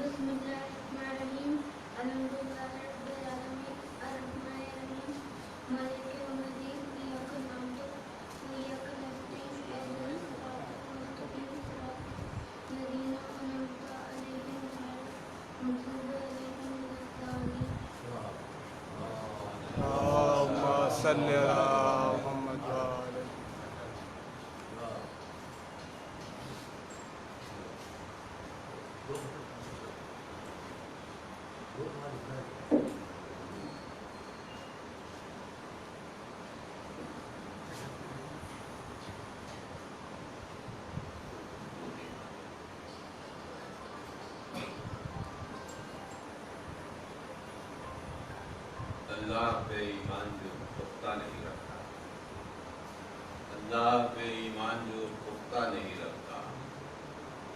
بسم اللہ الرحمن الرحیم الحمد للہ رب العالمین الرحمن الرحیم مالک یوم الدین ایاک نعبد و ایاک نستعین اهدنا الصراط المستقیم صراط الذین انعمت علیہم غیر المغضوب علیہم ولا الضالین اللهم صل على محمد وعلى اللہ پہ ایمان جو پختہ نہیں رکھتا، اللہ پہ ایمان جو پختہ نہیں رکھتا،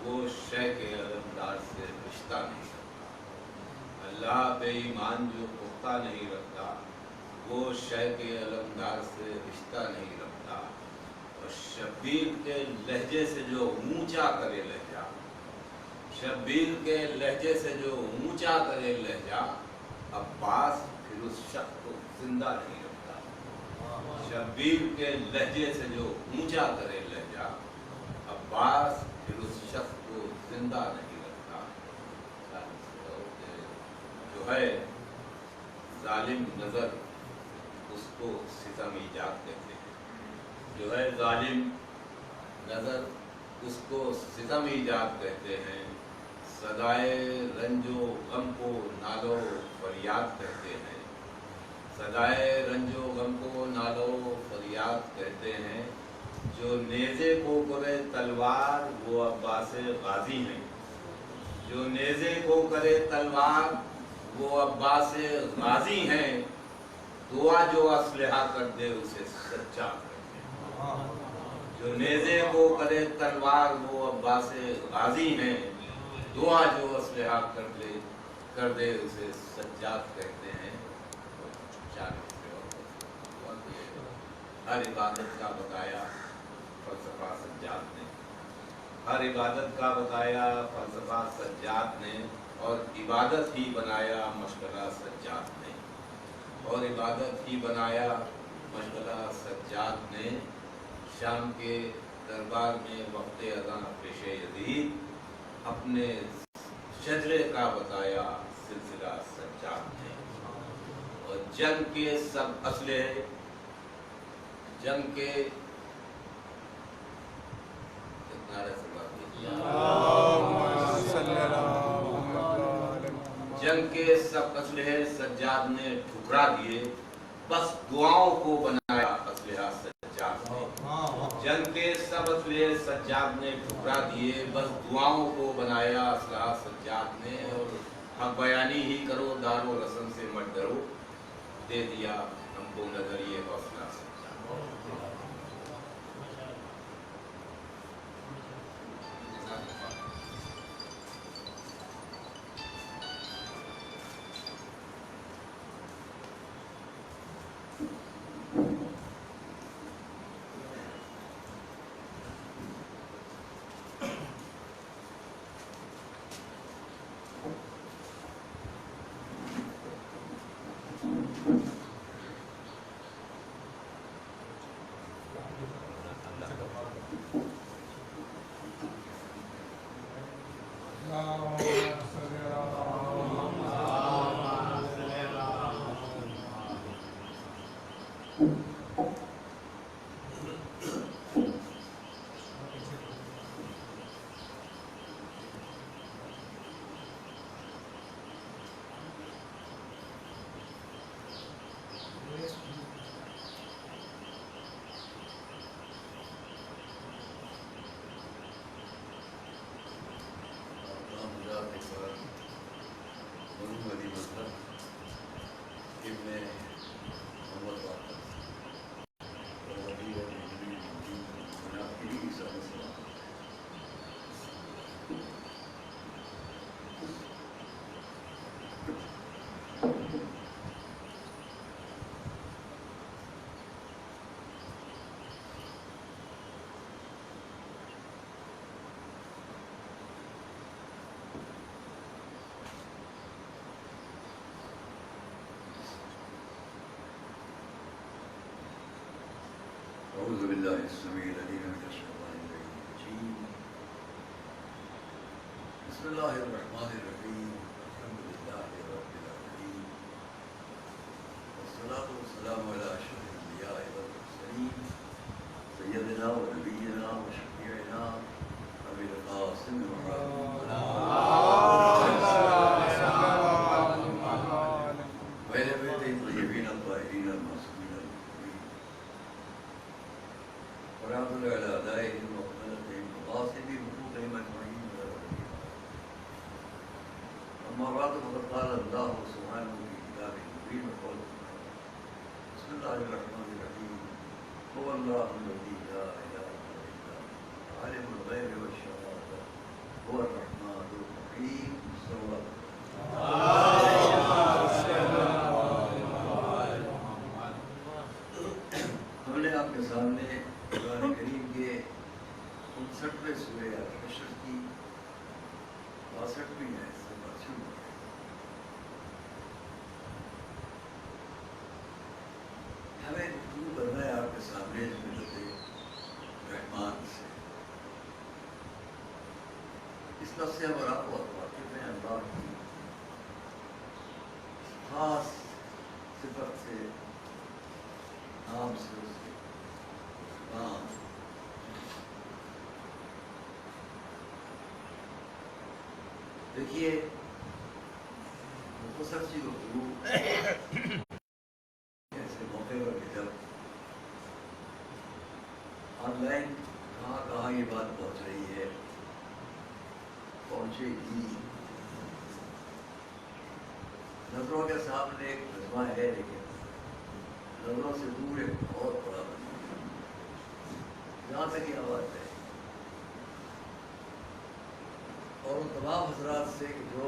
وہ شے کے علمدار سے رشتہ نہیں رکھتا۔ اللہ پہ ایمان جو پختہ نہیں رکھتا، وہ شے کے علمدار سے رشتہ نہیں رکھتا۔ اور شبیر کے لہجے سے جو اونچا کرے لہجہ، شبیر کے لہجے سے جو اونچا کرے لہجہ، عباس پھر اس شخص کو زندہ نہیں رکھتا۔ شبیر کے لہجے سے جو اونچا کرے لہجہ، عباس پھر اس شخص کو زندہ نہیں رکھتا۔ جو ہے ظالم نظر، اس کو ستم ایجاد کہتے ہیں۔ جو ہے ظالم نظر، اس کو ستم ایجاد کہتے ہیں۔ صدائے رنج و غم کو نالو فریاد کہتے ہیں۔ صدائے رنج و غم کو نالو فریاد کہتے ہیں۔ جو نیزے کو کرے تلوار وہ عباس غازی ہیں۔ جو نیزے کو کرے تلوار وہ عباس غازی ہیں۔ دعا جو اسلحہ کر دے اسے سچا کہتے ہیں۔ جو نیزے کو کرے تلوار وہ عباس غازی ہیں۔ دعا جو اسلحہ کر دے اسے سجاد کہتے ہیں۔ ہر عبادت کا بتایا فلسفہ سجاد نے، ہر عبادت کا بتایا فلسفہ سجاد نے، اور عبادت ہی بنایا مشغلہ سجاد نے، اور عبادت ہی بنایا مشغلہ سجاد نے۔ شام کے دربار میں وقت اذان پیش یزید اپنے شجرے کا بتایا سلسلہ سجاد نے۔ اور جنگ کے سب اسلحے، جنگ کے جنگ کے سب اسلحے سجاد نے ٹھکرا دیے، بس دعاؤں کو بنایا اسلحہ سجاد نے۔ جنگ کے سب اسلحے سجاد نے ٹھکرا دیے، بس دعاؤں کو بنایا اسلحہ سجاد نے۔ اور حق بیانی ہی کرو، دار و رسم سے مت ڈرو، دے دیا ہم کو نظریے حوصلہ سجاد۔ بالله السميع العليم من الشيطان الرجيم. بسم الله الرحمن الرحيم. الحمد لله رب العالمين، والصلاة والسلام على أشرف الأنبياء والمرسلين سيدنا ونبينا وشفيعنا أبي القاسم محمد وعلى بيته الطيبين الطاهرين المعصومين المطهرين ورحمة الله على أعدائهم وقتلتهم وغاصبي حقوقهم أجمعين إلى يوم الدين. أما بعد فقد قال الله سبحانه في كتابه المبين وقوله بسم الله الرحمن الرحيم. هو الله الذي لا إله إلا هو عالم الغيب والشهادة هو الرحمن الرحيم. صلى الله ہم نے آپ کے سامنے قرآن کریم کے 59ویں سورہ الحشر کی 62ویں آیت سے بات شروع کی. ہمیں گفتگو کرنا ہے آپ کے سامنے ملت رحمان سے. اس لفظ سے ہم آپ بہت واقف ہیں اللہ کی خاص صفت سے، نام سے، اس کے نام. دیکھیے مختصر سی گفتگو ایسے موقع پر کہ جب آن لائن کہاں کہاں یہ بات پہنچ رہی ہے، پہنچے گی. نظروں کے سامنے ایک مجمع ہے لیکن نظروں سے دور ایک بہت بڑا مجمع ہے جہاں تک یہ آواز ہے. اور ان تمام حضرات سے کہ جو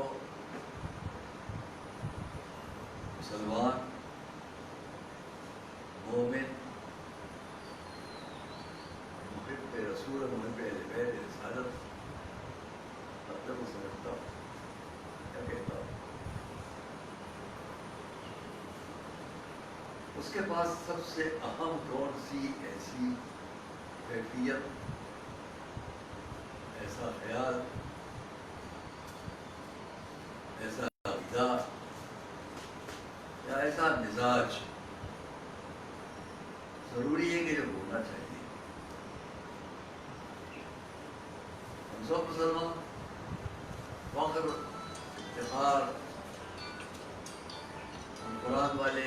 مسلمان مومن محب رسول محب اہل بیت رسالت مطلب کو سمجھتا ہوں کیا کہتا ہوں. اس کے پاس سب سے اہم کون سی ایسی کیفیت، ایسا خیال، ایسا عقیدہ یا ایسا مزاج ضروری ہے کہ جو ہونا چاہیے. ہم سب مسلمان فخر افتخار، ہم قرآن والے،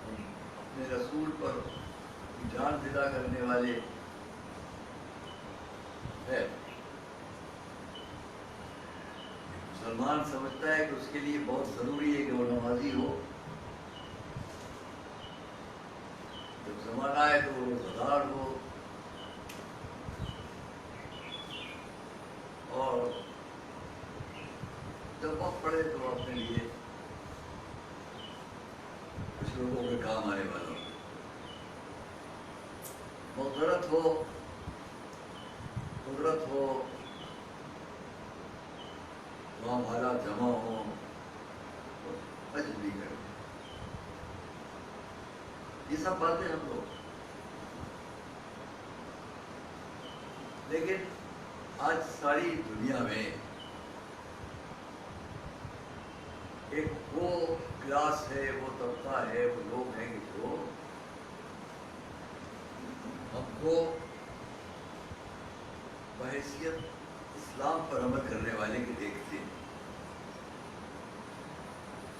ہم اپنے رسول پر جان فدا کرنے والے ہے. مسلمان سمجھتا ہے کہ اس کے لیے بہت ضروری ہے کہ وہ نمازی ہو. جب زمانہ آئے تو وہ روزہ دار ہو، اور جب وقت پڑے تو اپنے لیے کچھ لوگوں کے کام آنے والا ہو. مغفرت ہو، قدرت ہو، وہاں حالات جمع ہوں، حج بھی کریں. یہ سب باتیں ہم لوگ. لیکن آج ساری دنیا میں ایک وہ کلاس ہے، وہ طبقہ ہے، وہ لوگ ہیں کہ جو ہم کو بحیثیت اسلام پر عمل کرنے والے کے دیکھتے ہیں،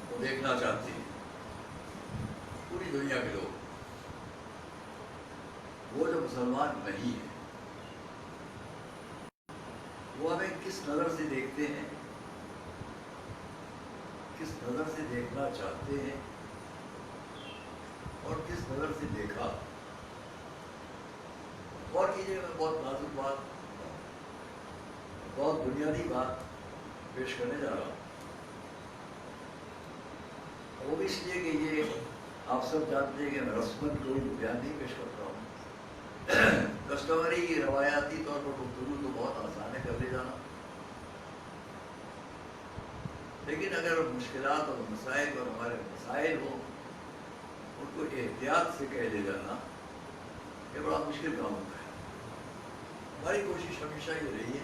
وہ دیکھنا چاہتے ہیں. پوری دنیا کے لوگ، وہ جو مسلمان نہیں ہیں، وہ ہمیں کس نظر سے دیکھتے ہیں، کس نظر سے دیکھنا چاہتے ہیں، اور کس نظر سے دیکھا. اور کیجیے، میں بہت نازک بات، بہت بنیادی بات پیش کرنے جا رہا ہوں. وہ بھی اس لیے کہ یہ آپ سب جانتے ہیں کہ میں رسمن کوئی بیان نہیں پیش کرتا ہوں. کسٹمری روایاتی طور پر گفتگو تو بہت آسان ہے کر لے جانا، لیکن اگر مشکلات اور مسائل اور ہمارے مسائل ہوں ان کو احتیاط سے کہہ لے جانا یہ بڑا مشکل کام ہوتا ہے. ہماری کوشش ہمیشہ یہ رہی ہے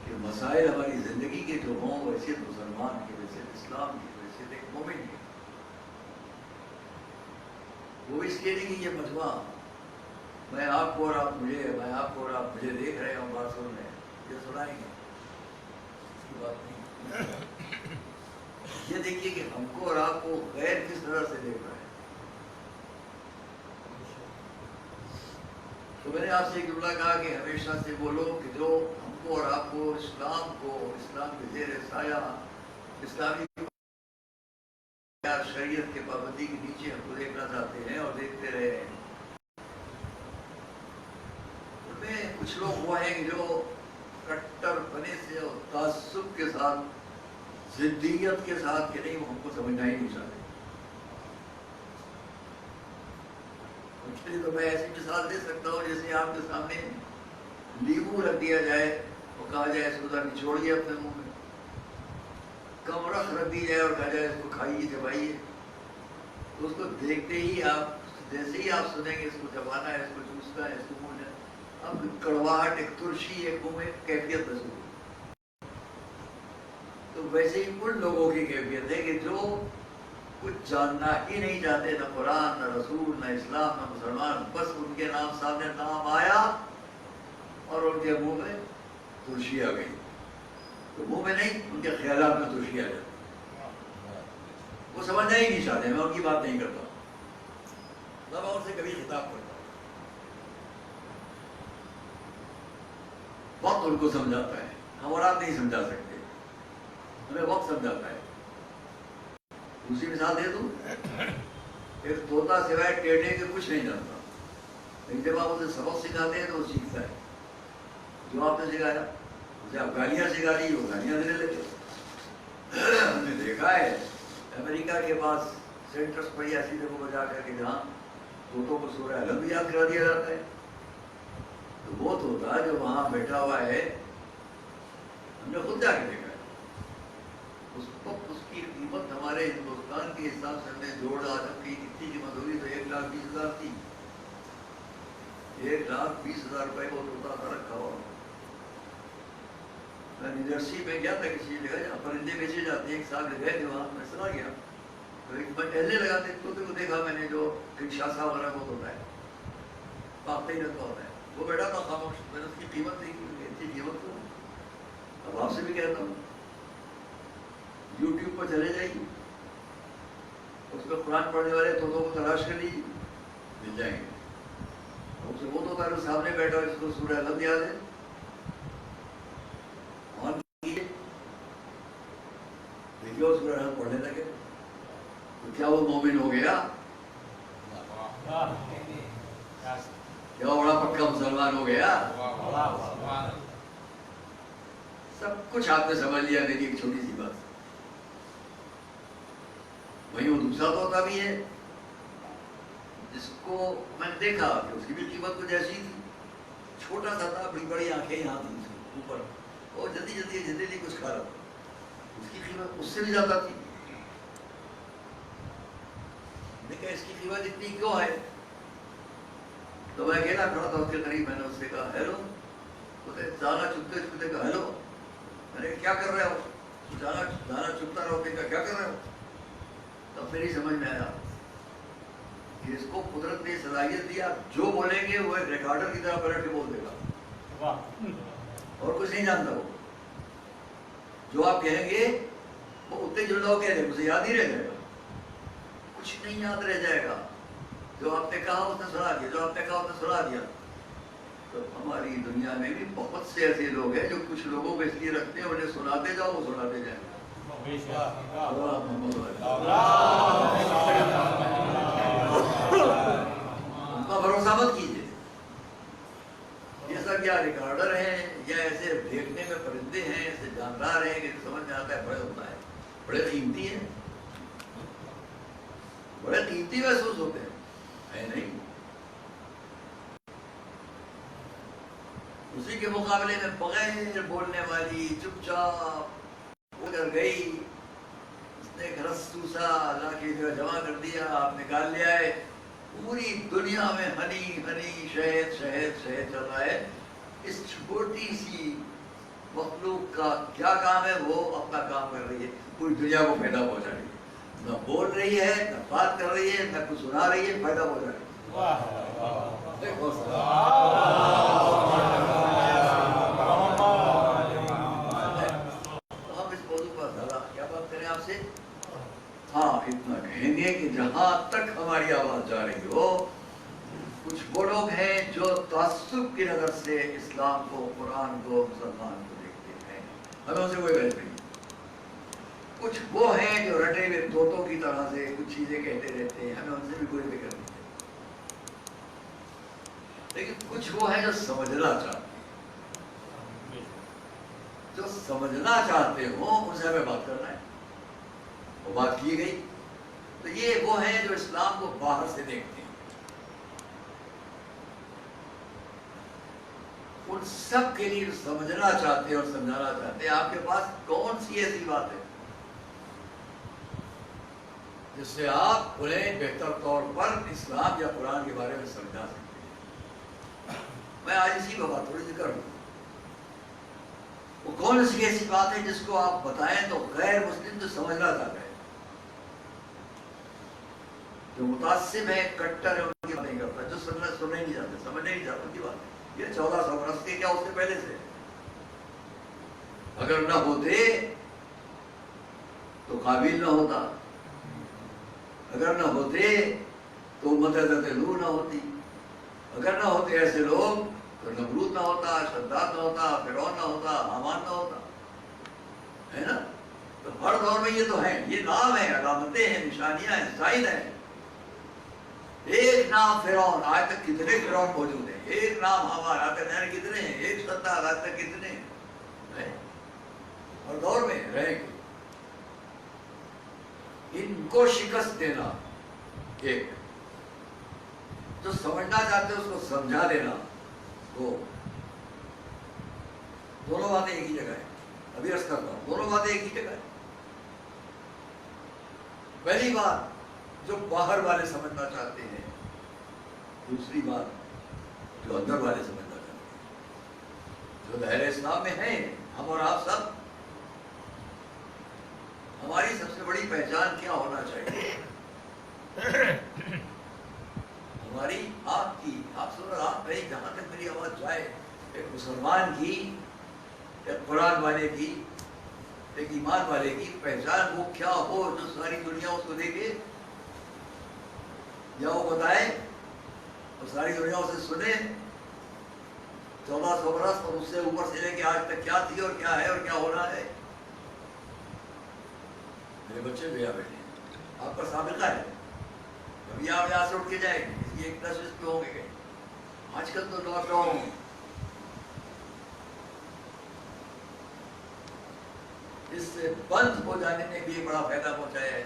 کہ مسائل ہماری زندگی کے جو ہوں ویسے مسلمان کی، ویسے اسلام کی، ویسے ایک مومن کی، وہ اس لیے نہیں کہ یہ مجموعہ میں آپ کو اور آپ مجھے، میں آپ کو اور آپ مجھے دیکھ رہے ہوں، بات سن رہے ہیں، یہ سنائیں گے، اس کی بات نہیں. یہ دیکھیے کہ ہم کو اور آپ کو غیر کس طرح سے دیکھ رہا ہے. تو میں نے آپ سے ایک جملہ کہا کہ ہمیشہ سے بولو کہ جو ہم کو اور آپ کو اسلام کے زیر سایہ اسلامی شریعت کے پابندی کے نیچے ہم کو دیکھنا چاہتے ہیں اور دیکھتے رہے ہیں. ان میں کچھ لوگ وہ ہیں کہ جو کٹر پنے سے اور تعصب کے ساتھ، ضدیت کے ساتھ کہ نہیں وہ ہم کو سمجھنا ہی نہیں چاہتے. اس لیے تو میں ایسی مثال دے سکتا ہوں جیسے آپ کے سامنے لیمو رکھ دیا جائے اور کہا جائے اس کو ذرا نچوڑیے اپنے منہ میں، کمرخ رکھ دی جائے اور کہا جائے اس کو کھائیے، چبائیے، تو اس کو دیکھتے ہی آپ، جیسے ہی آپ سنیں گے اس کو چبانا ہے، اس کو چوسنا ہے، اس کو منہ میں اب کڑواہٹ، ایک ترشی، ایک منہ میں کیفیت محسوس. تو ویسے ہی ان لوگوں کی کیفیت ہے کہ جو کچھ جاننا ہی نہیں چاہتے، نہ قرآن، نہ رسول، نہ اسلام، نہ مسلمان، بس ان کے نام سامنے نام آیا اور ان کے منہ میں ترشی آ گئی. تو منہ میں نہیں، ان کے خیالات میں ترشی آ جاتی. وہ سمجھنا ہی نہیں چاہتے. میں ان کی بات نہیں کرتا ہوں، میں ان سے کبھی خطاب کرتا ہوں. وقت ان کو سمجھاتا ہے، ہم اور آپ نہیں سمجھا سکتے، ہمیں وقت سمجھاتا ہے. دوسری مثال دے دوں، ایک طوطا سوائے ٹیڑھے کے کچھ نہیں جانتا، لیکن جب آپ اسے سبق سکھاتے ہیں تو وہ سیکھتا ہے. جو آپ نے سکھایا اسے آپ گالیاں سکھا دی، وہ گالیاں دینے لگے. ہم نے دیکھا ہے امریکہ کے پاس سینٹرس پر ایسی جگہوں پر جا کر کے جہاں طوطوں کو سورہ علم یاد کرا دیا جاتا ہے. تو وہ طوطا جو وہاں بیٹھا ہوا ہے، ہم نے خود جا کے دیکھا ہے، اس وقت اس کی قیمت ہمارے ہندوستان کے حساب سے ہم نے جوڑ آدم کی کتنی قیمت ہوگی تو 1,20,000 تھی. 1,20,000 روپئے کو طوطا تھا رکھا ہوا. میں نیوجرسی میں گیا تھا کسی جگہ جہاں پرندے بیچے جاتے ہیں، ایک صاحب گئے تھے وہاں، میں چلا گیا تو ایک میں ٹہلنے لگا تھا، طوطے کو دیکھا میں نے جو کنشاسا والا بہت ہوتا ہے، پاکتے ہی رکھا ہوتا ہے، وہ بیٹھا تھا خاموش. میں نے اس کی قیمت نہیں کی، اتنی قیمت کو. اب آپ سے بھی کہتا ہوں یوٹیوب پر چلے جائیے، اس میں قرآن پڑھنے والے طوطوں کو تلاش کر لیجیے، مل جائیں گے. اس سے وہ طوطا جو سامنے بیٹھا جس کو سورہ علم یاد ہے، اور دیکھیے وہ سورہ علم پڑھنے لگے تو کیا وہ مومن ہو گیا؟ کیا وہ بڑا پکا مسلمان ہو گیا؟ سب کچھ آپ نے سمجھ لیا میری ایک چھوٹی سی بات. وہیں وہ دوسرا طوطا بھی ہے جس کو میں نے دیکھا کہ اس کی بھی قیمت کچھ ایسی تھی، چھوٹا سا تھا، بڑی بڑی آنکھیں یہاں تھی اس کے اوپر، اور جلدی جلدی کچھ کھا رہا تھا. اس کی قیمت اس سے بھی زیادہ تھی. دیکھا اس کی قیمت اتنی کیوں ہے؟ تو میں اکیلا کھڑا تھا اس کے قریب. میں نے اس سے کہا ہیلو. دانا چپتے چپتے کہا ہیلو. میں نے کیا کر رہے ہو؟ دانا چپتا رہو. کہا کیا کر رہے ہو؟ تب میری سمجھ میں آیا کہ اس کو قدرت نے صلاحیت دی، آپ جو بولیں گے وہ ایک ریکارڈر کی طرح پلٹ کے بول دے گا، اور کچھ نہیں جانتا. وہ جو آپ کہیں گے وہ اتنے جملوں کہہ دیں، اسے یاد ہی رہ جائے گا، کچھ نہیں یاد رہ جائے گا. جو آپ نے کہا اس نے سنا دیا، جو آپ نے کہا اس نے سنا دیا. تو ہماری دنیا میں بھی بہت سے ایسے لوگ ہیں جو کچھ لوگوں کو اس لیے رکھتے ہیں انہیں سناتے جاؤ، وہ سناتے جائیں. ان کا بھروسہ مت کیجیے. یہ سب یا ریکارڈر ہیں یا ایسے دیکھنے میں پرندے ہیں، ایسے جاندار ہیں کہ سمجھ میں آتا ہے بڑے ہوتا ہے، بڑے قیمتی ہیں، بڑے قیمتی محسوس ہوتے ہیں، ہے نہیں. اسی کے مقابلے میں بغیر بولنے والی چپ چاپ ہو کر گئی نے ایک رستو سا اللہ کی جگہ جمع کر دیا، آپ نکال لیا ہے، پوری دنیا میں ہنی ہنی شہد شہد شہد چل رہا ہے، اس چھوٹی سی مخلوق کا کیا کام ہے؟ وہ اپنا کام کر رہی ہے، پوری دنیا کو فائدہ پہنچا رہی ہے، نہ بول رہی ہے، نہ بات کر رہی ہے، نہ کچھ سنا رہی ہے، فائدہ پہنچا رہی ہے۔ دیکھو ہم اس موضوع پر زیادہ کیا بات کریں آپ سے؟ ہاں اتنا کہیں گے کہ جہاں تک ہماری آواز جا رہی ہو، کچھ وہ لوگ ہیں جو تعصب کی نظر سے اسلام کو، قرآن کو، مسلمان کو دیکھتے ہیں، ہمیں ان سے کوئی بحث نہیں۔ کچھ وہ ہیں جو رٹے ہوئے طوطوں کی طرح سے کچھ چیزیں کہتے رہتے ہیں، ہمیں ان سے بھی کوئی فکر نہیں ہے، لیکن کچھ وہ ہیں جو سمجھنا چاہتے ہیں، جو سمجھنا چاہتے ہوں ان سے ہمیں بات کرنا ہے، وہ بات کی گئی۔ تو یہ وہ ہیں جو اسلام کو باہر سے دیکھتے ہیں، ان سب کے لیے سمجھنا چاہتے ہیں اور سمجھانا چاہتے ہیں، آپ کے پاس کون سی ایسی بات ہے جس سے آپ انہیں بہتر طور پر اسلام یا قرآن کے بارے میں سمجھا سکتے ہیں؟ میں آج اسی پر بات تھوڑی سی کروں، وہ کون سی ایسی بات ہے جس کو آپ بتائیں تو غیر مسلم جو سمجھنا چاہتا ہے، جو متعصب ہے، کٹر ہے، ان کی بات نہیں کرتا، جو سننا نہیں چاہتے، سمجھنا نہیں چاہتا، ان کی بات یہ 1400 برس کے کیا اس سے پہلے سے اگر نہ ہوتے تو قابل نہ ہوتا، اگر نہ ہوتے تو امت حضرت نوح نہ ہوتی، اگر نہ ہوتے ایسے لوگ تو نمرود نہ ہوتا، شداد نہ ہوتا، فرعون نہ ہوتا، حامان نہ ہوتا، ہے نا؟ تو ہر دور میں یہ تو ہیں، یہ نام ہیں، علامتیں ہیں، نشانیاں ہیں، سائن ہیں۔ ایک نام فرعون، آج تک کتنے فرعون موجود ہیں؟ ایک نام حامان، آج تک کتنے ہیں؟ ایک شداد، آج تک کتنے ہیں؟ ہر دور میں رہے گے۔ ان کو شکست دینا ایک، جو سمجھنا چاہتے ہیں اس کو سمجھا دینا دو، دونوں باتیں ایک ہی جگہ ہے۔ ابھی عرض کرتا ہوں، دونوں باتیں ایک ہی جگہ ہے۔ پہلی بات جو باہر والے سمجھنا چاہتے ہیں، دوسری بات جو اندر والے سمجھنا چاہتے ہیں، جو دائرہ اسلام میں ہیں ہم اور آپ سب۔ ہماری سب سے بڑی پہچان کیا ہونا چاہیے؟ ہماری آپ کی، آپ سن آپ نہیں، جہاں تک میری آواز جائے، ایک مسلمان کی، ایک قرآن والے کی، ایک ایمان والے کی پہچان وہ کیا ہو جو ساری دنیا اس کو دیکھے یا وہ بتائے اور ساری دنیا اسے سنے۔ 1400 برس اور اس سے اوپر سے لے کے آج تک کیا تھی اور کیا ہے اور کیا ہونا ہے۔ میرے بچے بھی یہاں بیٹھے ہیں، آپ کا سابقہ ہے، کبھی آپ یہاں سے اٹھ کے جائیں گے، اس کی ایک تشویش پہ ہوں گے کہ آج کل تو لاک ڈاؤن اس سے بند ہو جانے میں بھی بڑا فائدہ پہنچایا ہے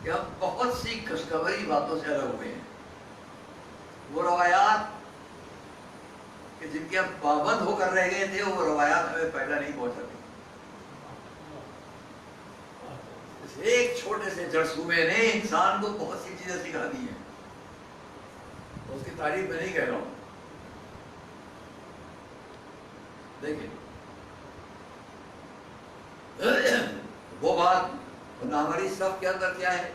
کہ ہم بہت سی خوشخبری باتوں سے الگ ہوئے ہیں۔ وہ روایات کہ جن کے ہم پابند ہو کر رہ گئے تھے، وہ روایات ہمیں فائدہ نہیں پہنچاتی۔ اس ایک چھوٹے سے جرثومے نے انسان کو بہت سی چیزیں سکھا دی ہیں، اس کی تعریف میں نہیں کہہ رہا ہوں۔ دیکھیں وہ بات ہماری صف کے اندر کیا ہے؟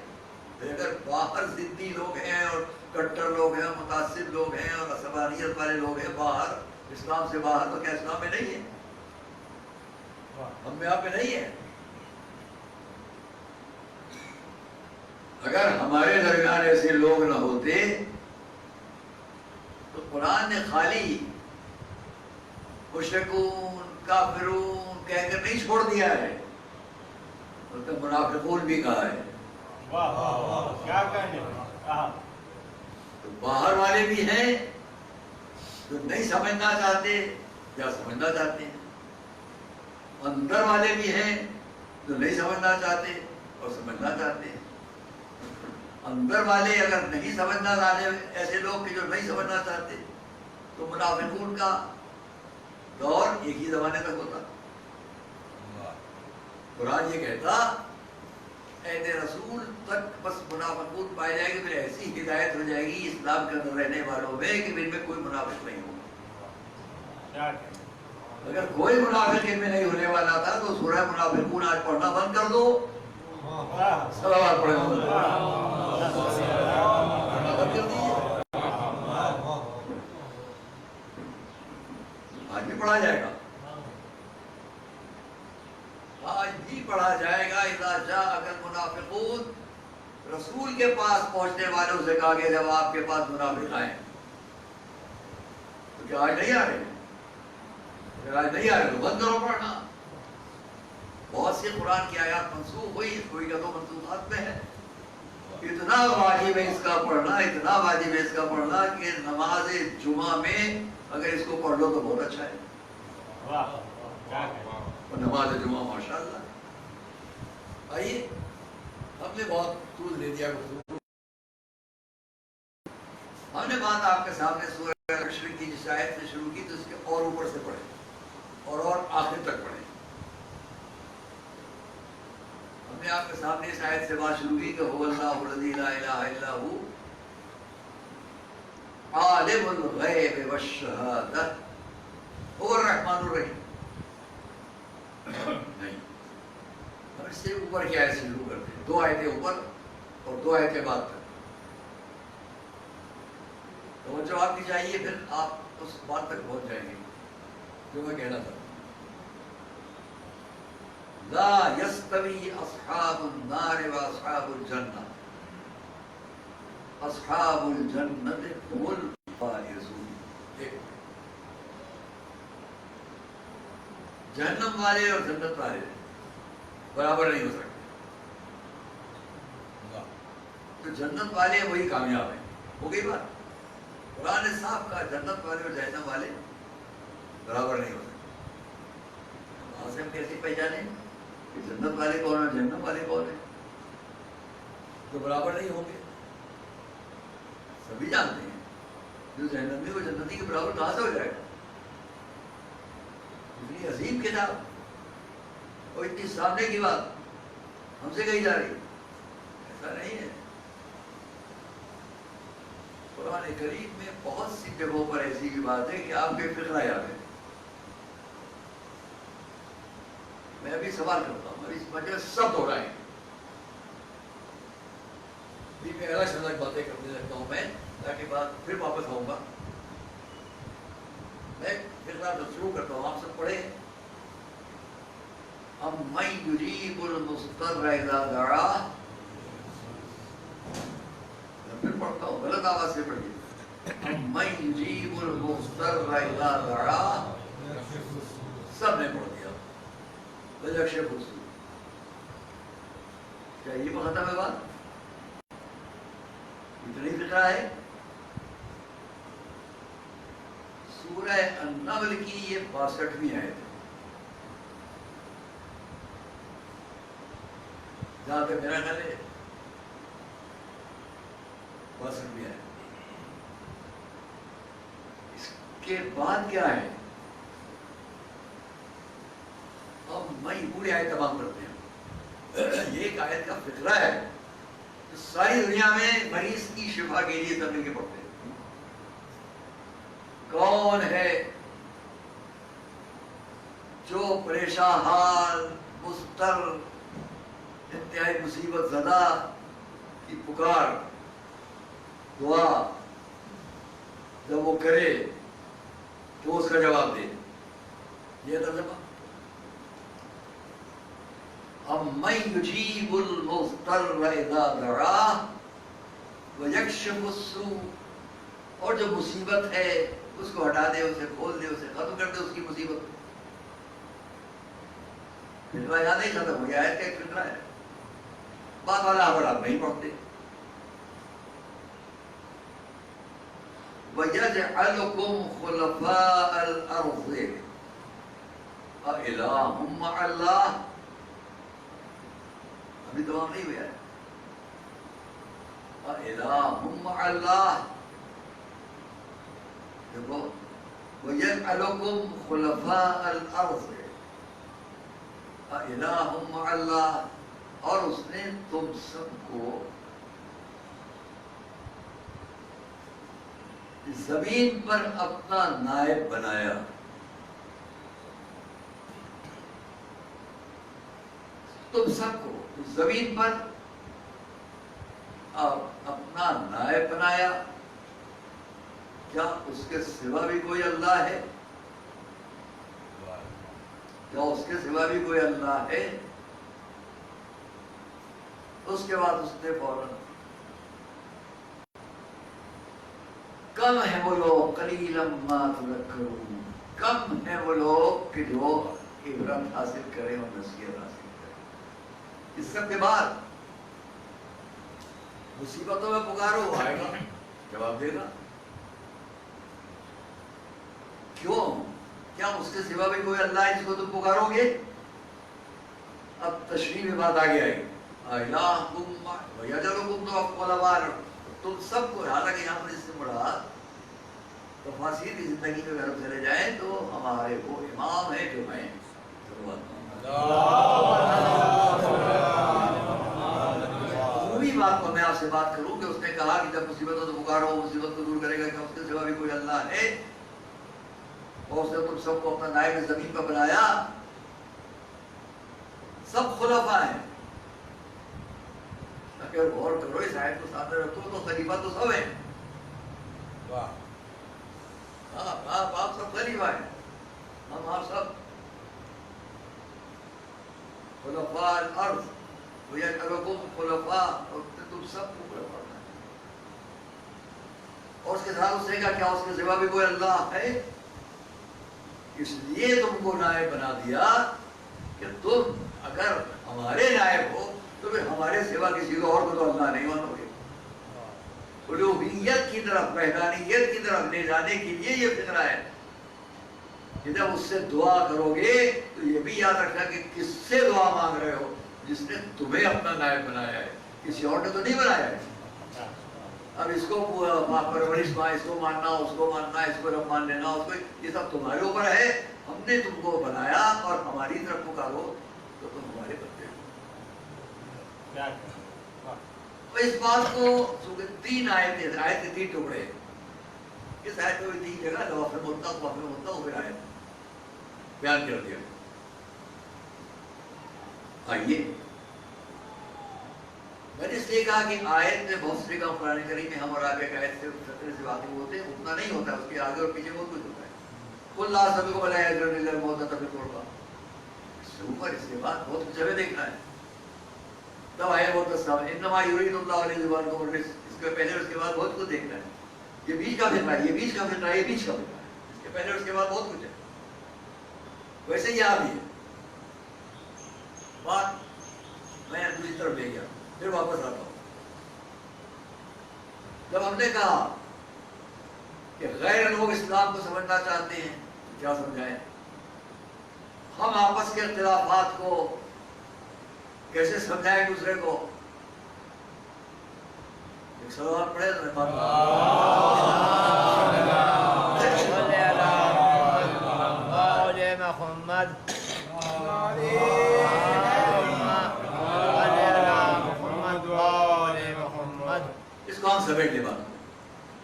اگر باہر ضدی لوگ ہیں اور کٹر لوگ ہیں، متعصب لوگ ہیں اور عصبانیت والے لوگ ہیں باہر، اسلام سے باہر، تو کیا اسلام میں نہیں ہے؟ ہم میں آپ میں نہیں ہے؟ اگر ہمارے درمیان ایسے لوگ نہ ہوتے تو قرآن نے خالی مشرکون، کافرون کہہ کر نہیں چھوڑ دیا ہے، بلکہ منافقون بھی کہا ہے۔ کیا کہنے تو باہر والے بھی ہیں جو نہیں سمجھنا چاہتے یا سمجھنا چاہتے ہیں، اندر والے بھی ہیں جو نہیں سمجھنا چاہتے اور سمجھنا چاہتے ہیں۔ اندر والے اگر نہیں سمجھنا چاہتے، ایسے لوگ کہ جو نہیں سمجھنا چاہتے، تو منافقون کا دور ایک ہی زمانے تک ہوتا، قرآن یہ کہتا عہد رسول تک بس منافقون پائے جائے گی، پھر ایسی ہدایت ہو جائے گی اسلام کے اندر رہنے والوں میں کہ ان میں کوئی منافق نہیں ہوگا۔ کیا کہنے؟ اگر کوئی منافق ان میں نہیں ہونے والا تھا تو سورہ منافقون آج پڑھنا بند کر دو، صلوات پڑھیں پڑھنا بند کر دیجیے۔ آج بھی پڑھا جائے گا، آج بھی پڑھا جائے گا۔ اذا جاءک المنافقون، رسول کے پاس پہنچنے والوں سے کہا کہ جب آپ کے پاس منافق آئیں تو کیا آج نہیں آ رہے؟ اگر آج نہیں آ رہے تو بند کرو پڑھنا۔ بہت سی قرآن کی آیات منسوخ ہوئی، کوئی کا تو منسوخات میں ہے۔ اتنا واجب ہے اس کا پڑھنا، اتنا واجب ہے اس کا پڑھنا کہ نماز جمعہ میں اگر اس کو پڑھ لو تو بہت اچھا ہے۔ واہ کیا کہنے؟ اور نماز جمعہ ماشاءاللہ۔ آئیے، ہم نے بہت طول لے دیا گفتگو، ہم نے بات آپ کے سامنے سورہ حشر کی جس آیت سے شروع کی تو اس کے اور اوپر سے پڑھیں اور آخر تک پڑھیں۔ ہم نے آپ کے سامنے اس آیت سے بات شروع کی کہ هو اللہ الذی لا الہ الا هو عالم الغیب والشہادہ هو الرحمن الرحیم۔ نہیں، ہم اس سے اوپر کی آیت سے شروع کرتے ہیں، 2 آیتیں اوپر اور 2 آیتیں بعد تک۔ توجہ آپ کی چاہیے، پھر آپ اس بات تک پہنچ جائیں گے جو میں کہنا تھا۔ لا یستوی اصحاب النار و اصحاب الجنہ، اصحاب الجنت هم الفائزون۔ دیکھو، جہنم والے اور جنت والے برابر نہیں ہو سکتے۔ تو جنت والے وہی کامیاب ہیں، ہو گئی بات۔ قرآن نے صاف کہا جنت والے اور جہنم والے برابر نہیں ہو سکتے۔ وہاں سے ہم کیسے پہچانیں کہ جنت والے کون ہیں جہنم والے کون ہیں؟ جو برابر نہیں ہوں گے، سبھی جانتے ہیں جو جہنمی وہ جنتی کے برابر کہاں سے ہو جائے گا؟ اتنی عظیم کتاب اور اتنی سامنے کی بات ہم سے کہی جا رہی، ایسا نہیں ہے۔ قرآن کریم میں بہت سی جگہوں پر ایسی بھی بات ہے کہ آپ کے فقرہ یاد ہے۔ میں ابھی سوال کرتا ہوں، ابھی اس مجلس سب دوہرائیں، بھی میں الگ سے الگ باتیں کرنے لگتا ہوں میں، تاکہ بات پھر واپس آؤں گا۔ میں فقرہ شروع کرتا ہوں، آپ سب پڑھیں۔ امن یجیب المضطر اذا دعاہ، پھر پڑھتا ہوں، غلط آواز سے پڑھیے۔ امن یجیب المضطر اذا دعاہ، سب نے پڑھ دیا۔ وَيَكْشِفُ السُّوءَ، کیا یہ ختم ہے بات؟ اتنی فقرہ ہے۔ سورہ النمل کی یہ 62ویں آیت ہے، جہاں پہ میرا خیال ہے 62ویں آیت۔ اس کے بعد کیا ہے؟ اب میں پوری آیت تمام کرتے ہیں۔ یہ ایک آیت کا فقرہ ہے جو ساری دنیا میں مریض کی شفا کے لیے سب مل کے پڑھتے ہیں۔ کون ہے جو پریشان حال، مضطر، انتہائی مصیبت زدہ کی پکار، دعا جب وہ کرے تو اس کا جواب دے؟ یہ ترجمہ۔ امن یجیب المضطر اذا دعاہ ویکشف السوء، اور جو مصیبت ہے اس کو ہٹا دے، اسے کھول دے، اسے ختم کر دے، اس کی مصیبت۔ فقرہ یہاں نہیں ختم ہو گیا، آیت کا ایک فقرہ ہے، بات والا آپ نہیں پڑھتے۔ وَيَجْعَلُكُمْ خُلَفَاءَ الْأَرْضِ أَإِلَٰهٌ مَّعَ اللَّهِ، ابھی تمام نہیں ہوا ہے۔ أَإِلَٰهٌ مَّعَ اللَّهِ، دیکھو، وَيَجْعَلُكُمْ خُلَفَاءَ الْأَرْضِ، الہ مع اللہ، اور اس نے تم سب کو زمین پر اپنا نائب بنایا. تم سب کو زمین پر اپنا نائب بنایا. کیا اس کے سوا بھی کوئی اللہ ہے؟ کیا اس کے سوا بھی کوئی اللہ ہے؟ اس کے بعد اس نے فوراً کم ہے وہ لوگ قلیلا ما تذکرون، کم ہے وہ لوگ کہ جو عبرت حاصل کریں اور نصیحت حاصل کریں. اس سب کے بعد مصیبتوں میں پکارو، آئے گا جواب دے گا. کیوں؟ کیا اس کے سوا بھی کوئی اللہ ہے جس کو تم پکارو گے؟ اب تشریح میں بات آگے آئے گی. الہکم ویجعلکم خلفاء، تم سب کو، حالانکہ یہاں پر اس سے مراد تفاصیل کی زندگی میں اگر چلے جائیں تو ہمارے وہ امام ہیں جو ہیں عمومی بات کو میں آپ سے بات کروں کہ اس نے کہا کہ جب مصیبت ہو تو پکارو، مصیبت کو دور کرے گا. کہ اس کے سوا بھی کوئی اللہ ہے، اور اس نے تم سب کو اپنا نائب زمین پر بنایا. سب خلفاء ہیں. اگر غور کرو اس آیت کو سامنے رکھو تو خلیفہ تو سب ہیں. آپ سب خلیفہ ہیں. ہم آپ سب خلفاء الارض ویجعلکم خلفاء، اور تم سب کو خلفاء بنایا. اور اس کے ساتھ اس نے کہا کیا اس کے سوا بھی کوئی اللہ ہے؟ اس لیے تم کو نائب بنا دیا کہ تم اگر ہمارے نائب ہو تو پھر ہمارے سوا کسی کو اور کو تو اللہ نہیں مانو گے. الوہیت کی طرف، وحدانیت کی طرف لے جانے کے لیے یہ فکرہ ہے کہ جب اس سے دعا کرو گے تو یہ بھی یاد رکھنا کہ کس سے دعا مانگ رہے ہو؟ جس نے تمہیں اپنا نائب بنایا ہے، کسی اور نے تو نہیں بنایا ہے. اب اس کو پرورش پائے، اس کو ماننا، اس کو ماننا، اس کو رب مان لینا، اس کو، یہ سب تمہارے اوپر ہے. ہم نے تم کو بنایا اور ہماری طرف پکارو تو تم ہمارے بندے ہو. اور اس بات کو چونکہ 3 آیت کے 3 ٹکڑے، اس آیت میں بھی 3 جگہ لوح مطلق پھر آیت بیان کر دیا. آئیے، میں نے اس لیے کہا کہ آیت میں بہت سے کام قرآن کریم میں ہم اور آپ ایک آیت سے خطرے سے واقف ہوتے ہیں، اتنا نہیں ہوتا، اس کے آگے اور پیچھے بہت کچھ ہوتا ہے. قل لا اسألکم علیہ اجرا الا المودۃ فی القربى، اس سے اوپر اس کے بعد بہت کچھ ہمیں دیکھنا ہے. تب آئے وہ تصاویر انما یرید اللہ علیہ ذبانکم الرجس، اس کے پہلے اور اس کے بعد بہت کچھ دیکھنا ہے. یہ بیچ کا فکرہ ہے، یہ بیچ کا فکرہ ہے، یہ بیچ کا فکرہ ہے. اس کے پہلے اور اس کے بعد بہت کچھ ہے. ویسے یہ آ بھی ہے بات، میں دوسری طرف لے گیا پھر واپس آتا ہوں. جب ہم نے کہا کہ غیر لوگ اسلام کو سمجھنا چاہتے ہیں، کیا سمجھائیں؟ ہم آپس کے اختلافات کو کیسے سمجھائیں دوسرے کو؟ ایک سوال پڑھے تو میں بات اس کو ہم سمیٹ لے بات.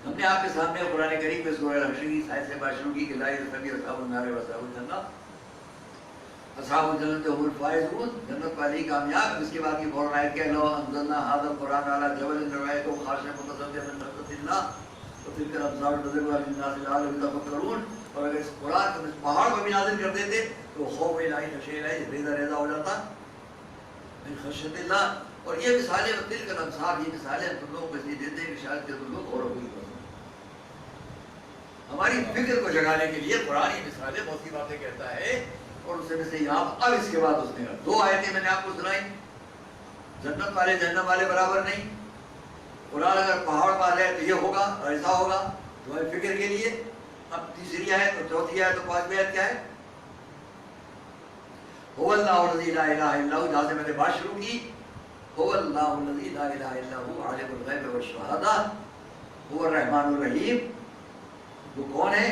ہم نے آپ کے سامنے قرآن کریم میں سورہ الحشر کی آیت سے بات شروع کی کہ لا یستوی اصحاب النار واصحاب الجنہ، اصحاب الجنت هم الفائزون، جنت والے کامیاب. اس کے بعد کی فوراً آیت کہ لو انزلنا هذا القرآن على جبل لرأيته خاشعا متصدعا من خشية الله وتلك الأمثال نضربها للناس لعلهم يتفكرون. اور اگر اس قرآن کو اس پہاڑ پر بھی نازل کر دیتے تو خوف الہی خشیہ الہی ریزہ ریزہ ہو جاتا من خشیۃ اللہ. اور یہ مثالیں تلک الامثال، یہ مثالیں تم لوگوں کو اس لیے دیتے ہیں کہ شاید کہ تم لوگ غور و فکر کرو. ہماری فکر کو جگانے کے لیے قرآن یہ مثالیں بہت سی باتیں کہتا ہے. اور اس میں سے یہاں اب اس کے بعد اس نے 2 آیتیں میں نے آپ کو سنائی. جنت والے جہنم والے برابر نہیں. قرآن اگر پہاڑ پر ہے تو یہ ہوگا اور ایسا ہوگا تمہاری فکر کے لیے. اب تیسری آیت اور چوتھی آیت اور 5ویں آیت کیا ہے؟ هو اللہ الذی لا الہ الا هو، جہاں سے میں نے بات شروع کی. هو اللہ الذی لا الہ الا هو عالم الغیب والشہادہ هو الرحمن الرحیم. وہ کون ہے؟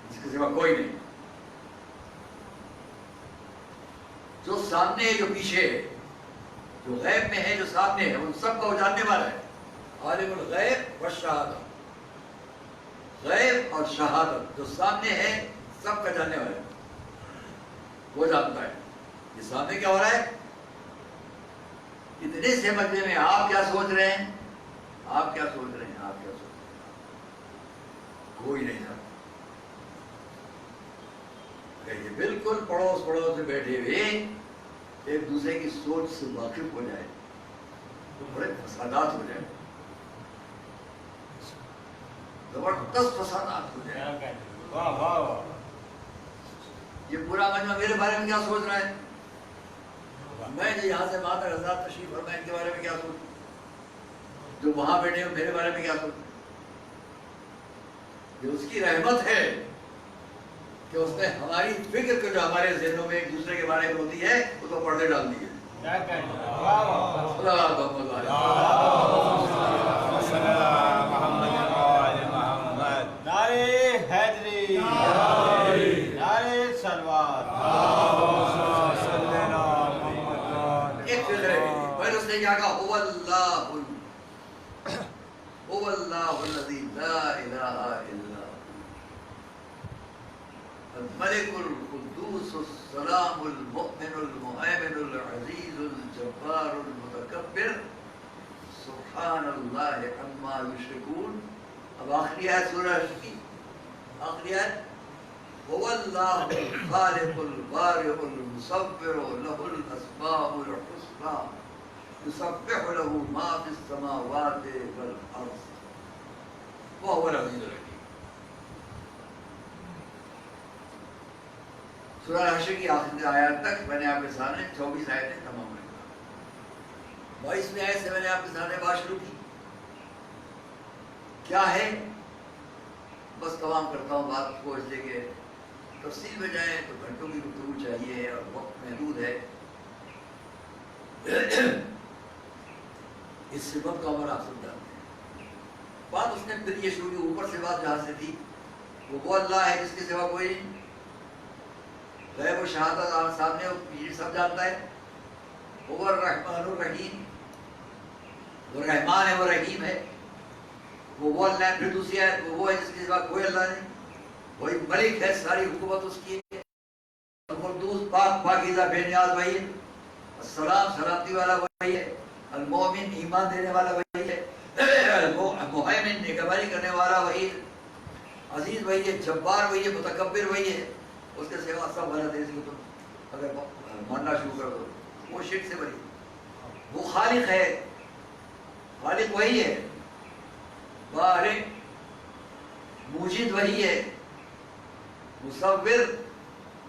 اس کے سوا کوئی نہیں. جو جو سامنے ہے جو پیچھے ہے، جو غیب میں ہے جو سامنے ہے، ان سب کو وہ جاننے والا ہے. عالم الغیب والشہادہ، غیب اور شہادت جو سامنے ہے سب کا جاننے والا ہے، وہ جانتا ہے یہ سامنے کیا ہو رہا ہے. اتنے سے مجمع میں آپ کیا سوچ رہے ہیں، آپ کیا سوچ رہے ہیں، آپ کیا سوچ رہے ہیں، کوئی نہیں جانتا. یہ بالکل پڑوس پڑوس میں بیٹھے ہوئے ایک دوسرے کی سوچ سے واقف ہو جائے تو بڑے فسادات ہو جائیں، زبردست فسادات ہو جائیں. واہ واہ واہ. یہ پورا مجمع میرے بارے میں کیا سوچ رہا ہے، میں جو یہاں سے وہاں تک حضرات تشریف فرمائے ان کے بارے میں کیا سوچوں، جو وہاں بیٹھے ہو میرے بارے میں کیا سوچوں. یہ اس کی رحمت ہے کہ اس نے ہماری فکر کو جو ہمارے ذہنوں میں ایک دوسرے کے بارے میں ہوتی ہے اس کو پردے ڈال دی ہے. کیا کہنا. واہ واہ. اللہ محمد علیہ نعرے حیدری، نعرے سلوات. ایک فکر ہے پہلے اس نے کیا کہا هو اللہ الذی لا الہ الا الملک القدوس السلام المؤمن المهيمن العزیز الجبار المتکبر سبحان اللہ عما یشرکون. اب آخری آیت سورہ حشر کی آخری آیت هو اللہ الخالق البارئ المصور له الاسماء الحسنى يسبح له ما في السماوات والارض وهو العزيز الحكيم. سورہ حشر کی آخری آیات تک میں نے آپ کے سامنے 24 آیتیں تمام رکھا. 22ویں آیت سے میں نے آپ کے سامنے بات شروع کی. کیا ہے بس تمام کرتا ہوں بات کو، اس لیے کہ تفصیل میں جائیں تو گھنٹوں کی گفتگو چاہیے اور وقت محدود ہے. اس صفت کا عمر آپ سب جانتے ہیں. بات اس نے پھر یہ شروع کی اوپر سے بات جہاں سے تھی وہ اللہ ہے جس کے سوا کوئی نہیں. غیب و شہادت آپ سامنے یہ سب جانتا ہے. وہ الرحمن الرحیم، وہ رحمان ہے وہ رحیم ہے. وہ اللہ ہے. پھر دوسری ہے وہ ہے جس کے سوا کوئی اللہ نہیں. وہی ملک ہے، ساری حکومت اس کی ہے. القدوس پاک پاکیزہ بے نیاز وہی ہے. السلام سلامتی والا وہی ہے. المومن ایمان دینے والا وہی ہے. المہیمن نگہبانی کرنے والا وہی ہے. عزیز وہی ہے، جبار وہی ہے، متکبر وہی ہے. اس کے سوا سب غلط ہے. اس کو تم اگر ماننا شروع کر دو وہ شرک سے بری. وہ خالق ہے، خالق وہی ہے. بارئ موجد وہی ہے. مصور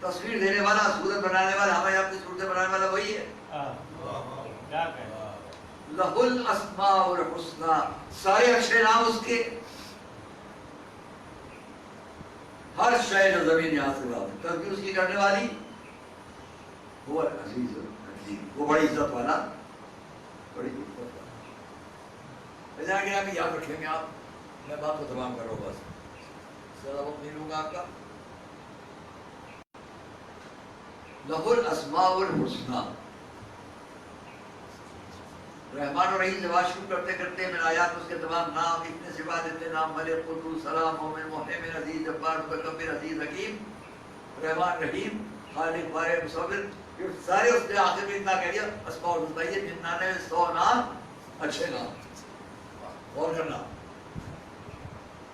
تصویر دینے والا، صورت بنانے والا، ہمیں آپ کی صورتیں بنانے والا وہی ہے. کیا کہنا. لہ الاسماء الحسنى، سارے اچھے نام اس کے. ہر شے جو زمین یہاں سے بات ہے تبھی اس کی کرنے والی وہ عزیز الحکیم، وہ بڑی عزت والا، بڑی عزت والا. کہ آپ یاد رکھیں گے. آپ میں بات کو تمام کرو بس، زیادہ وقت نہیں لوں گا آپ کا. لہ الاسماء الحسنى، رحمان و رحیم سے بات شروع کرتے کرتے میں آیات اس کے تمام نام، اتنے صفات، اتنے نام، ملک قدوس سلام مومن محیمن عزیز جبار متکبر عزیز حکیم رحمان رحیم خالق بارئ مصور، یہ سارے اس نے آخر میں اتنا کہہ دیا اسماء الحسنى. یہ 99 نام اچھے نام. اور کرنا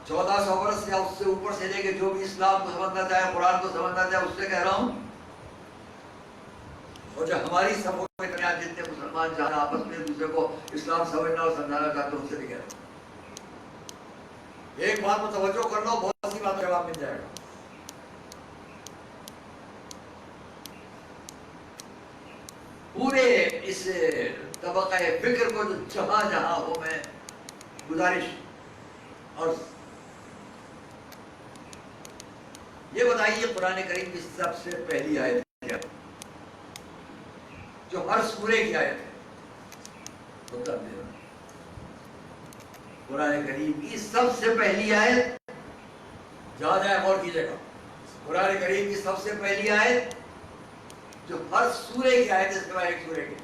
1400 برس یا اس سے اوپر سے لے کے جو بھی اسلام کو سمجھنا چاہے، قرآن کو سمجھنا چاہے، اس سے کہہ رہا ہوں. اور جو ہماری صفوں میں جتنے مسلمان جہاں آپس میں دوسرے کو اسلام سمجھنا اور سمجھانا چاہتے ہیں ان سے بھی کہہ رہا ہوں. ایک بات کو توجہ کر لو، بہت سی بات جواب مل جائے گا. پورے اس طبقہ فکر کو جو جہاں جہاں ہو، میں گزارش اور یہ بتائیے قرآن کریم کی سب سے پہلی آیت کیا ہے جو ہر سورے کی آیت ہے؟ اتر دے. قرآن کریم کی سب سے پہلی آیت، جہاں جائے غور کیجیے گا. قرآن کریم کی سب سے پہلی آیت جو ہر سورے کی آیت اس کے بعد ایک سورے کی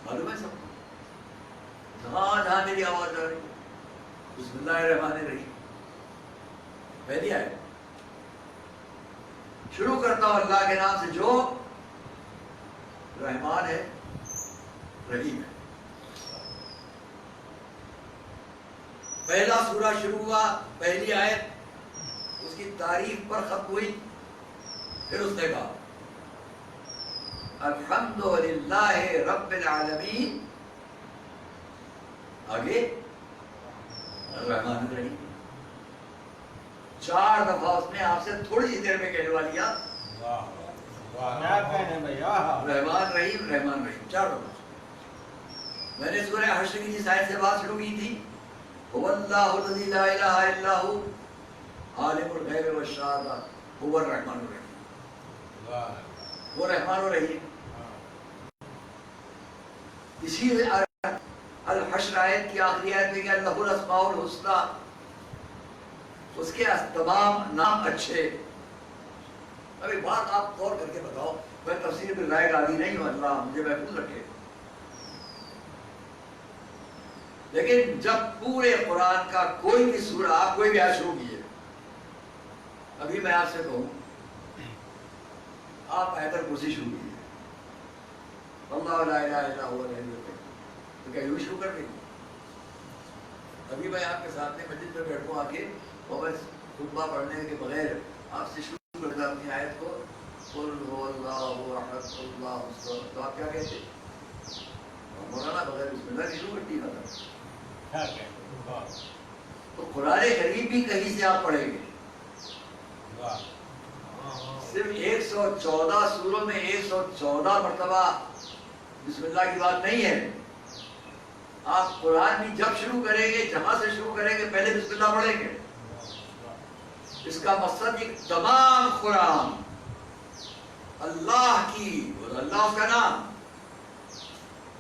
معلوم ہے سب کو؟ جہاں جہاں میری آواز آ رہی ہے بسم اللہ الرحمن الرحیم پہلی آیت شروع کرتا ہوں اللہ کے نام سے جو رحمان ہے رحیم ہے. پہلا سورہ شروع ہوا پہلی آیت اس کی تعریف پر ختم ہوئی. پھر اس نے کہا الحمدللہ رب العالمین. آگے الرحمن الرحیم. 4 دفعہ اس نے آپ سے تھوڑی سی دیر میں کہلوا لیا کیا کہنے بھیا. رحمان رحیم رحمان رحیم 4 دفعہ. میں نے سورہ حشر کی جس آیت سے بات شروع کی تھی هو اللہ الذی لا الہ الا هو عالم الغیب والشہادہ هو الرحمن الرحیم. وہ رحمان الرحیم. اسی الحشر آیت کی آخری آیت میں کہ لہ الاسماء الحسنی، اس کے تمام نام اچھے. اب ایک بات آپ غور کر کے بتاؤ، میں تفسیر میں لائق عادی نہیں ہوں، اللہ مجھے محفوظ رکھے، لیکن جب پورے قرآن کا کوئی بھی سورہ آپ کوئی بھی آیت شروع کیے، ابھی میں آپ سے کہوں آپ آیت الکرسی شروع کیے اللہ لا الہ الا هو الحی القیوم، تو کیا یوں شروع کر دیں؟ ابھی میں آپ کے سامنے مسجد میں بیٹھوں آ کے اور بس خطبہ پڑھنے کے بغیر آپ سے شروع کرتا اپنی آیت کو قل هو اللہ احد اللہ الصمد، تو آپ کیا کہتے؟ مولانا بغیر بسم اللہ کی شروع کرتی ہے. تو قرآن کریم بھی کہیں سے آپ پڑھیں گے، صرف 114 سوروں میں 114 مرتبہ بسم اللہ کی بات نہیں ہے. آپ قرآن بھی جب شروع کریں گے، جہاں سے شروع کریں گے پہلے بسم اللہ پڑھیں گے. اس کا مقصد یہ تمام قرآن اللہ کی، اللہ اس کا نام،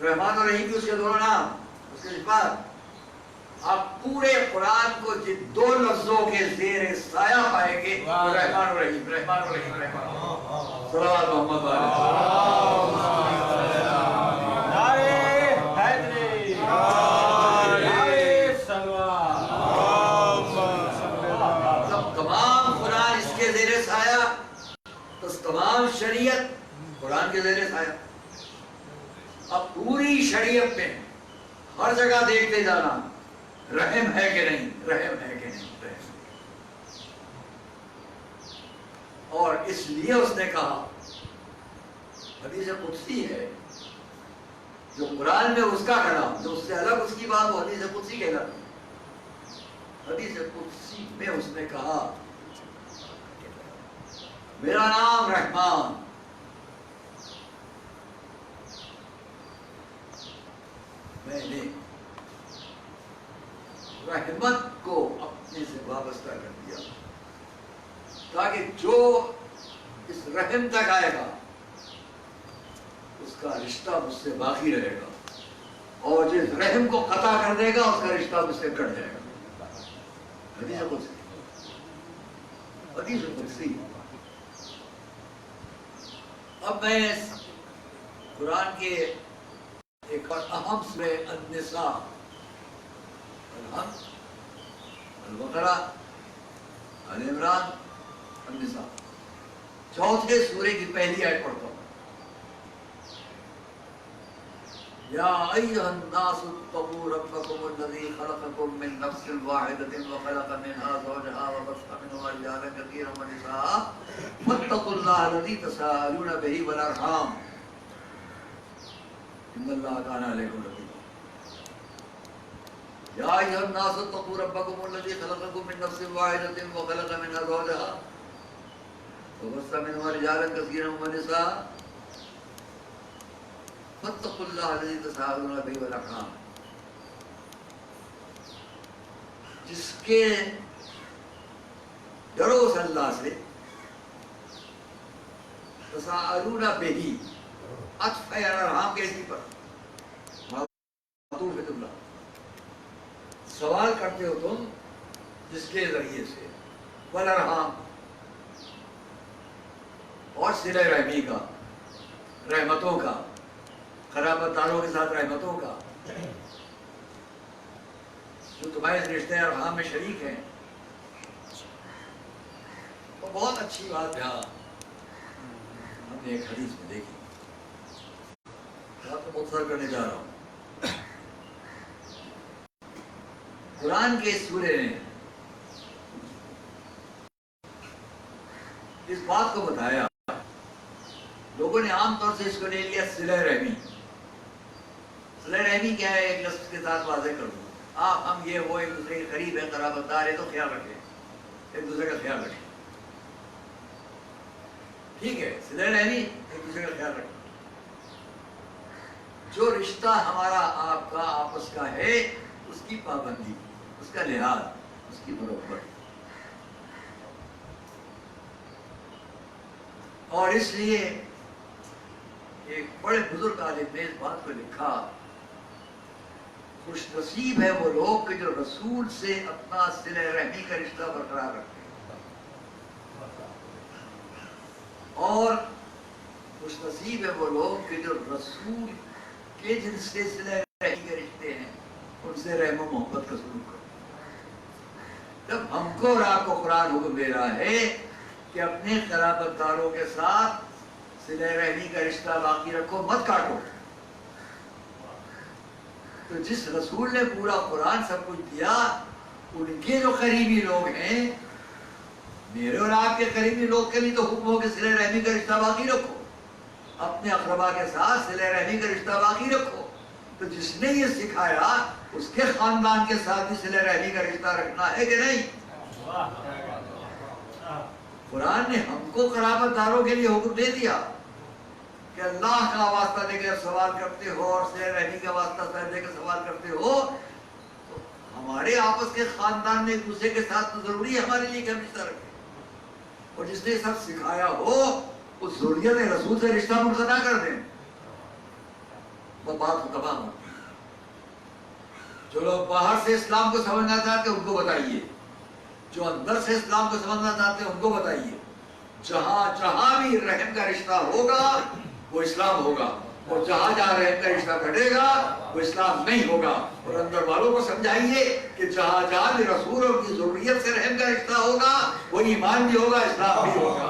رحمان اور رحیم بھی اس کے دونوں نام، اس کے صفات. آپ پورے قرآن کو جن 2 لفظوں کے زیر سایہ پائیں گے، رحمان اور رحیم رحمان اور رحیم رحمان. صلوات محمد علیہ. نعرے حیدری، نعرے سلوات. جب تمام قرآن اس کے زیر سایہ تو تمام شریعت قرآن کے زیر سایہ. اب پوری شریعت میں ہر جگہ دیکھتے جانا رحم ہے کہ نہیں، رحم ہے کہ نہیں، رحم. اور اس لیے اس نے کہا حدیث قدسی ہے جو قرآن میں اس کا کلام، جو اس سے الگ اس کی بات وہ حدیث قدسی کہلاتی ہے. حدیث قدسی میں اس نے کہا میرا نام رحمان، میں نے رحمت کو اپنے سے وابستہ کر دیا تاکہ جو اس رحم تک آئے گا اس کا رشتہ مجھ سے باقی رہے گا، اور جس رحم کو قطع کر دے گا اس کا رشتہ مجھ سے کٹ جائے گا. حدیث قدسی، حدیث قدسی. اب میں قرآن کے ایک اور اہم سورہ النساء، الحمد، البقرہ، آل عمران، النساء، 4تھے سورے کی پہلی آیت پڑھتا ہوں. یا ایھا الناس اتقوا ربکم الذی خلقکم من نفس واحدۃ وخلق منها زوجها وبث منهما رجالا کثیرا ونساء واتقوا اللہ الذی تساءلون به والارحام ان اللہ کان علیکم رقیبا. یا ایھا الناس اتقوا ربکم الذی خلقکم من نفس واحدۃ وخلق منها زوجها وبث منهما رجالا كثيرا ونساء فاتقوا الله الذي تساءلون به والارحام. جس کے ڈرو اس اللہ سے، تساءلون به عطف ہے ارحام کے اسی پر، معطوف ہے تم، سوال کرتے ہو تم جس کے ذریعے سے، والارحام اور صلہ رحمی کا، رحمتوں کا، قرابت داروں کے ساتھ رحمتوں کا، جو تمہارے رشتے ارحام میں شریک ہیں. اور بہت اچھی بات یہاں ہم نے ایک حدیث میں دیکھی، آپ کو مختصر کرنے جا رہا ہوں. قرآن کے اس سورے نے اس بات کو بتایا، لوگوں نے عام طور سے اس کو لے لیا صلہ رحمی. صلہ رحمی کیا ہے؟ ایک لفظ کے ساتھ واضح کر دوں، آپ ہم یہ وہ ایک دوسرے کے قریب ہے، قرابت دار ہے تو خیال رکھیں، ایک دوسرے کا خیال رکھیں. ٹھیک ہے، صلہ رحمی ایک دوسرے کا خیال رکھیں. جو رشتہ ہمارا آپ کا آپس کا ہے اس کی پابندی، اس کا لحاظ، اس کی مروت. اور اس لیے ایک بڑے بزرگ عالم نے اس بات کو لکھا، خوش نصیب ہے وہ لوگ کہ جو رسول سے اپنا صلہ رحمی کا رشتہ برقرار رکھتے ہیں، اور خوش نصیب ہے وہ لوگ کہ جو رسول کے جن سے صلہ رحمی کے رشتے ہیں ان سے رحم و محبت کا سلوک کرتے ہیں. جب ہم کو اور آپ کو قرآن حکم دے رہا ہے کہ اپنے قرابت داروں کے ساتھ صلہ رحمی کا رشتہ باقی رکھو، مت کاٹو، تو جس رسول نے پورا قرآن سب کچھ دیا، ان کے جو قریبی لوگ ہیں، میرے اور آپ کے قریبی لوگ کے لیے تو حکم ہو کہ صلہ رحمی کا رشتہ باقی رکھو، اپنے اقربا کے ساتھ صلہ رحمی کا رشتہ باقی رکھو. تو جس نے یہ سکھایا اس کے خاندان کے ساتھ بھی صلہ رحمی کا رشتہ رکھنا ہے کہ نہیں؟ قرآن نے ہم کو قرابت داروں کے لیے حکم دے دیا کہ اللہ کا واسطہ دے کر سوال کرتے ہو اور صلہ رحمی کا واسطہ دے کر سوال کرتے ہو، تو ہمارے آپس کے خاندان میں ایک دوسرے کے ساتھ تو ضروری ہے ہمارے لیے کہ ہم رشتہ رکھیں. اور جس نے سب سکھایا ہو اس ذریت رسول سے رشتہ منقطع کر دیں، وہ بات کو تمام ہوتی ہے. جو لوگ باہر سے اسلام کو سمجھنا چاہتے ہیں ان کو بتائیے، جو اندر سے اسلام کو سمجھنا چاہتے ہیں ان کو بتائیے، جہاں جہاں بھی رحم کا رشتہ ہوگا وہ اسلام ہوگا، اور جہاں جہاں رحم کا رشتہ گھٹے گا وہ اسلام نہیں ہوگا. اور اندر والوں کو سمجھائیے کہ جہاں جہاں بھی رسول اور کی ضروریت سے رحم کا رشتہ ہوگا وہ ایمان بھی ہوگا، اسلام بھی ہوگا.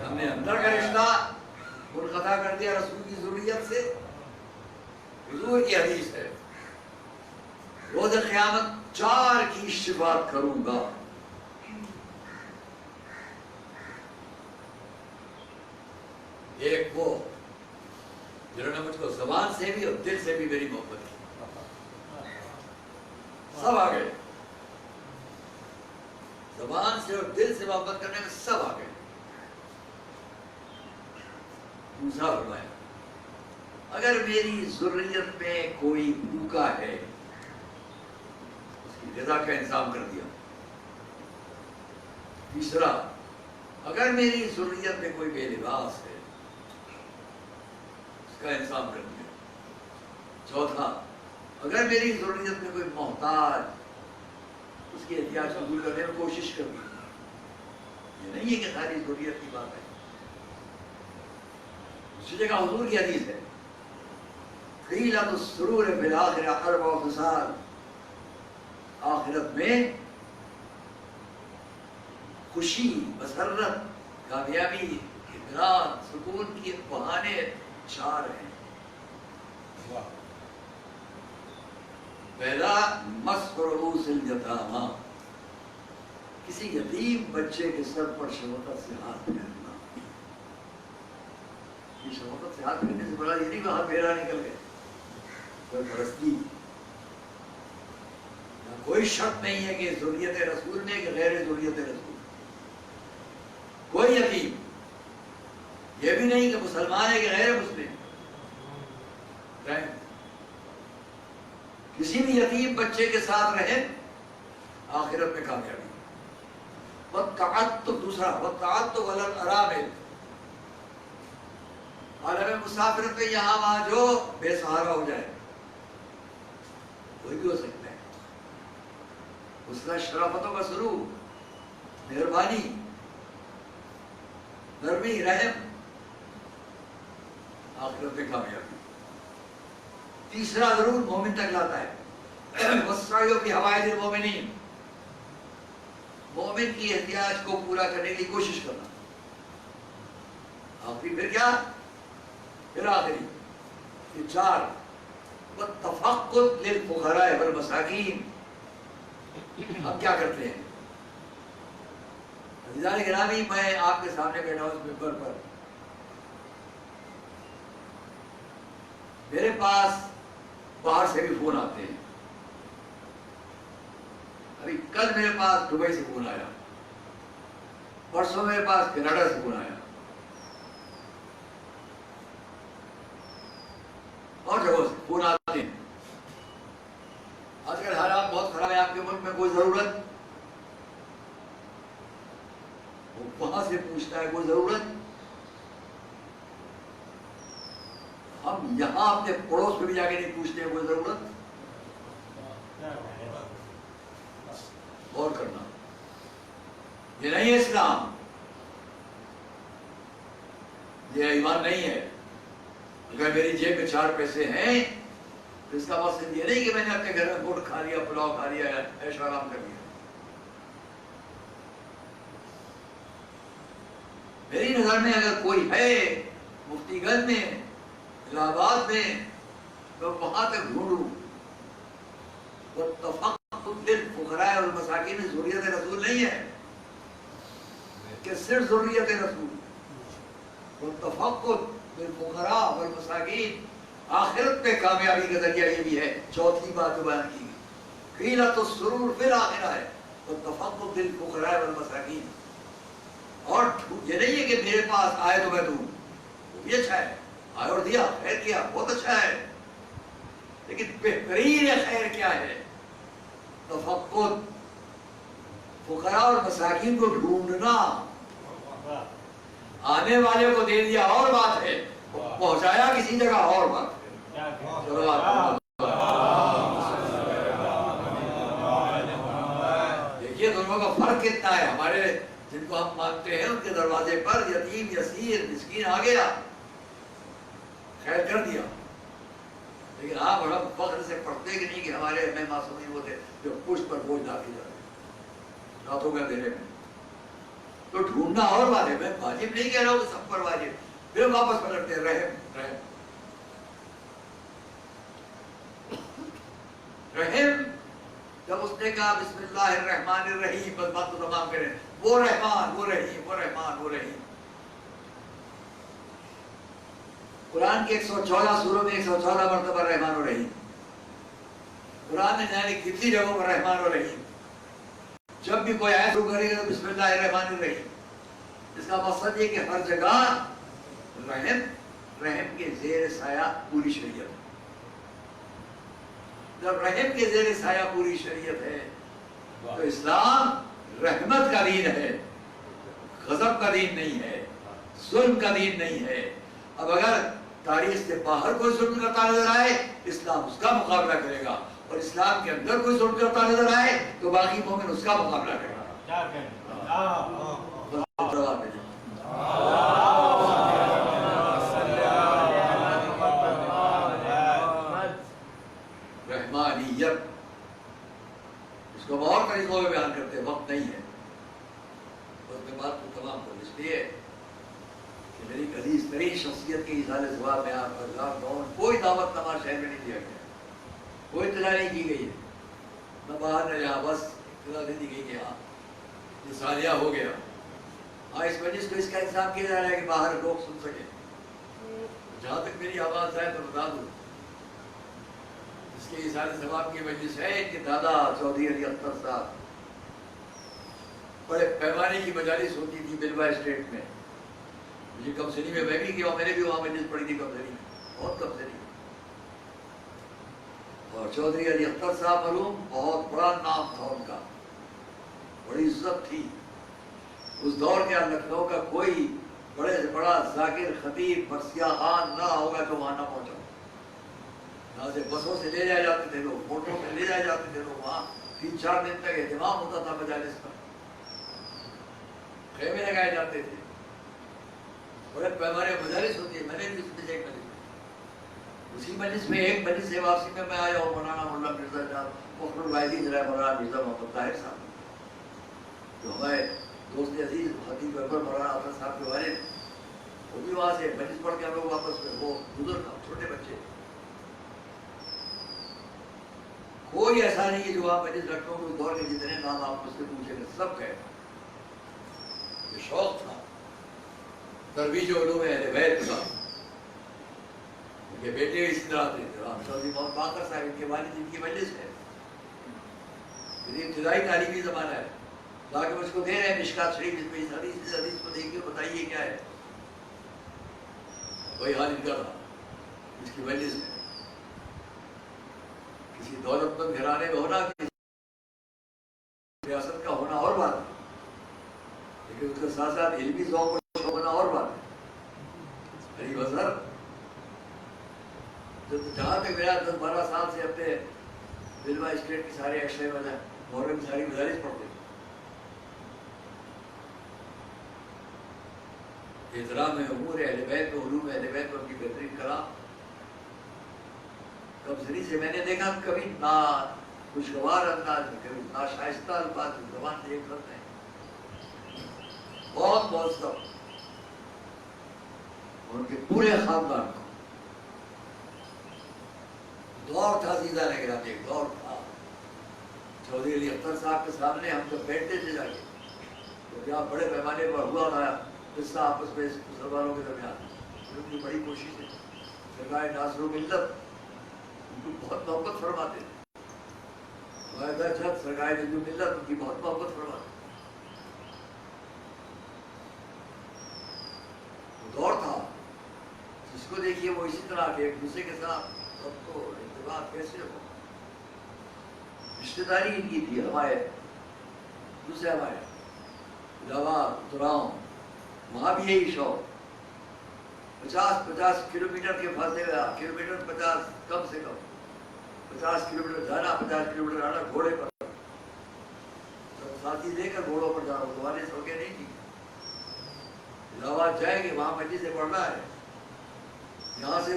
ہم نے اندر کا رشتہ منقطع کر دیا رسول کی ضروریت سے. حضور کی حدیث ہے، روز قیامت 4 کی شفاعت کروں گا. ایک وہ جنہوں نے مجھ کو زبان سے بھی اور دل سے بھی میری محبت کی، سب آ گئے، زبان سے اور دل سے محبت کرنے میں سب آ گئے. دوسرا فرمایا، اگر میری ذریت میں کوئی بھوکا ہے اس کی غذا کا انتظام کر دیا. تیسرا، اگر میری ذریت میں کوئی بے لباس ہے اس کا انتظام کر دیا. چوتھا، اگر میری ذریت میں کوئی محتاج اس کی احتیاج قبول کرنے میں کوشش کر دی. یہ نہیں ہے کہ ساری ضروریت کی بات ہے. اسی جگہ حضور کی حدیث ہے، قیلۃ السرور فی الآخرہ 4 خصال، آخرت میں خوشی، مسرت، کامیابی، اطمینان، سکون کی بہانے 4 ہیں. پہلا، مسح رؤوس الیتامی، کسی یتیم بچے کے سر پر شفقت سے ہاتھ پھیرنا. یہ شفقت سے ہاتھ پھیرنے سے بڑا یہ نہیں کہ ہاتھ پھیرا نکل گئے، کوئی پرستی، کوئی شک نہیں ہے کہ ذریت رسول میں کہ غیر ذریت رسول. کوئی یتیم یہ بھی نہیں کہ مسلمان ہے کہ غیر مسلم. کسی بھی یتیم بچے کے ساتھ رہے آخرت میں کامیابی. والتعطف، دوسرا والتعطف علی الارامل، عالم مسافرت میں یہاں وہاں جو بے سہارا ہو جائے کوئی بھی ہو سکتا ہے. اس طرح شرافتوں کا سلوک، مہربانی، نرمی، رحم، آخرت میں کامیابی. تیسرا ضرور مومن تک لاتا ہے، وَالسَّعْيُ فِي حَوَائِجِ الْمُؤْمِنِينَ، مومن کی احتیاج کو پورا کرنے کی کوشش کرنا. آخری پھر کیا؟ پھر آخری یہ 4 وَالتَّفَقُّدُ لِلْفُقَرَاءِ وَالْمَسَاكِينِ. ہم کیا کرتے ہیں؟ عزیزان گرامی، میں آپ کے سامنے بیٹھا ہوں اس ممبر پر، میرے پاس باہر سے بھی فون آتے ہیں. ابھی کل میرے پاس دبئی سے فون آیا، پرسوں میرے پاس کینیڈا سے فون آیا، اور جگہوں سے فون آتے ہیں. آج کل حالات بہت خراب ہے آپ کے ملک میں، کوئی ضرورت وہ وہاں سے پوچھتا ہے، کوئی ضرورت. ہم یہاں اپنے پڑوس میں بھی جا کے نہیں پوچھتے ہیں کوئی ضرورت. غور کرنا، یہ نہیں ہے اسلام، یہ ایمان نہیں ہے. اگر میری جیب میں 4 پیسے ہیں تو اس کا مقصد یہ نہیں کہ میں نے اپنے گھر میں گوشت کھا لیا، پلاؤ کھا لیا، عیش آرام کر لیا. میری نظر میں اگر کوئی ہے مفتی گنج میں، الہ آباد میں، تو وہاں تک ڈھونڈوں. وَالتَّفَقُّدُ لِلْفُقَرَاءِ وَالْمَسَاكِينِ ضروریت رسول نہیں ہے کہ صرف ضروریت رسول. وَالتَّفَقُّدُ لِلْفُقَرَاءِ وَالْمَسَاكِينِ آخرت میں کامیابی کا ذریعہ یہ بھی ہے. چوتھی بات جو بیان کی قِيلَةُ السُّرُورِ فِي الْآخِرَةِ ہے وَالتَّفَقُّدُ لِلْفُقَرَاءِ وَالْمَسَاكِينِ. اور یہ نہیں ہے کہ میرے پاس آئے تو میں دوں، وہ بھی اچھا ہے، آئے اور دیا، خیر کیا، بہت اچھا ہے. لیکن بہترین خیر کیا ہے؟ تفقد، فقراء اور مساکین کو ڈھونڈنا. آنے والے کو دے دیا اور بات ہے، پہنچایا کسی جگہ اور بات ہے. دیکھیے دونوں کا فرق کتنا ہے. ہمارے جن کو ہم مانتے ہیں ان کے دروازے پر یتیم، یسیر، مسکین آ گیا، خیر کر دیا. لیکن آپ بڑا فخر سے پڑھتے کہ نہیں کہ ہمارے میں معصومی وہ تھے جو پشت پر بوجھ ڈال کے جاتے راتوں کا دینے میں. تو ڈھونڈنا اور بات ہے. میں واجب نہیں کہہ رہا ہوں کہ سب پر واجب، پھر واپس پلٹتے ہیں رحم رحم رحم. جب اس نے کہا بسم اللہ الرحمن الرحیم، بس بات تو تمام کریں، وہ رحمان، وہ رحیم، وہ رحمان، وہ رحیم. قرآن کے 114 سوروں میں 114 مرتبہ رحمان و رحیم. قرآن میں جانے کتنی جگہوں پر رحمان و رحیم. جب بھی کوئی آیت شروع کرے گا تو بسم اللہ الرحمن الرحیم. اس کا مقصد یہ کہ ہر جگہ رحم، رحم کے زیر سایہ پوری شریعت. جب رحم کے زیر سایہ پوری شریعت ہے تو اسلام رحمت کا دین ہے، غضب کا دین نہیں ہے، ظلم کا دین نہیں ہے. اب اگر تاریخ سے باہر کوئی ظلم کرتا نظر آئے، اسلام اس کا مقابلہ کرے گا، اور اسلام کے اندر کوئی ظلم کرتا نظر آئے تو باقی مومن اس کا مقابلہ کرے گا. رحمانیت اس کو اور طریقوں میں بیان کرتے، وقت نہیں ہے. اور میں بات کو تمام کر اس لیے کہ میری عزیز ترین شخصیت کی اظہار ثواب میں آپ کا کوئی دعوت نامہ شہر میں نہیں دیا گیا، کوئی اطلاع نہیں کی گئی ہے، نہ باہر نہ جہاں، بس اطلاع دے دی گئی کہ ہاں یہ سالیہ ہو گیا. ہاں اس مجلس کو اس کا انتظام کیا جا رہا ہے کہ باہر لوگ سن سکیں. جہاں تک میری آواز آئے تو بتا دوں، اس کے اظہار ثواب کی مجلس ہے. ان کے دادا چودھری علی اختر صاحب، بڑے پیمانے کی مجالس ہوتی تھی بلوا اسٹیٹ میں. مجھے کمسنی میں میں بھی کیا، میں نے بھی وہاں مجلس پڑھی تھی کمسنی میں، بہت کمسنی. اور چودھری علی اختر صاحب مرحوم، بہت بڑا نام تھا ان کا، بڑی عزت تھی. اس دور کے لکھنؤ کا کوئی بڑے سے بڑا ذاکر، خطیب، مرثیہ خان نہ ہوگا جو وہاں نہ پہنچا. یہاں سے بسوں سے لے جائے جاتے تھے لوگ، موٹروں میں لے جائے جاتے تھے لوگ، وہاں 3-4 دن تک اہتمام ہوتا تھا مجالس کا، خیمے لگائے جاتے تھے، بڑے پیمانے مجالس ہوتی ہے. میں نے بھی اس میں ایک مجلس، اسی مجلس میں ایک مجلس سے واپسی میں میں آیا ہوں، مولانا ملا مرزا جان فخر الوائزی ذرائع مولانا مرزا محمد طاہر صاحب جو ہمارے دوست عزیز خطیب اکبر مولانا حافظ صاحب کے والد، وہ بھی وہاں سے مجلس پڑھ کے ہم لوگ واپس میں، وہ بزرگ چھوٹے بچے، کوئی ایسا نہیں ہے جو وہاں مجلس لکھنؤ کے دور کے جتنے نام آپ مجھ سے پوچھیں گے سب کہے. یہ شوق تھا ترویج علوم اہل بیت کا. ان کے بیٹے اسی طرح تھے، سعودی محمد باقر صاحب ان کے والد، ان کی مجلس ہے. یہ ابتدائی تعلیمی زمانہ ہے، تاکہ مجھ کو دے رہے ہیں مشکات شریف، اس پہ اس حدیث کو دیکھیے، بتائیے کیا ہے. وہی حال ان کا تھا، اس کی مجلس ہے. کسی دولت مند گھرانے میں ہونا، کسی ریاست کا ہونا اور بات ہے، لیکن اس کے ساتھ ساتھ علمی ذوق اور شوق ہونا اور بات ہے. علی وزر جہاں تک میرا 10-12 سال سے اپنے بلوا اسٹیٹ کی سارے اشرے میں محرم کی ساری مدارس پڑھتے تھے. احترام میں امور اہل بیت میں، علوم اہل بیت میں ان کی بہترین کلام کمزری سے میں نے دیکھا کبھی نہ خوشگوار انداز میں، کبھی ناشائستہ الفاظ میں زبان سے ایک لفظ نہیں، بہت بہت سب ان کے پورے خاندان کو دور تھا. سیدھا لگ رہا تھا، ایک دور تھا. چودھری علی اختر صاحب کے سامنے ہم جب بیٹھتے تھے جا کے، تو یہاں بڑے پیمانے پر ہوا تھا قصہ آپس میں مسلمانوں کے درمیان. ان کی بڑی کوشش ہے، سرکار ناصر و ملت ان کو بہت محبت فرماتے تھے. ہمارے درجت سرکار ناصر و ملت ان کی بہت محبت فرماتے. دور تھا جس کو دیکھیے وہ اسی طرح کے ایک دوسرے کے ساتھ سب کو ارتباط کیسے ہو، رشتے داری ان کی تھی. ہمارے دوسرے ہمارے علاوہ اتراؤں وہاں بھی یہی شوق، 50 کلومیٹر کے فاصلے میں، کلومیٹر 50 کم سے کم 50 کلومیٹر جانا، 50 کلومیٹر آنا گھوڑے پر، سب ساتھی لے کر گھوڑوں پر جانا. زبانیں سڑکیں نہیں تھی. الہ جائیں گے وہاں مجلس سے پڑھنا ہے، یہاں سے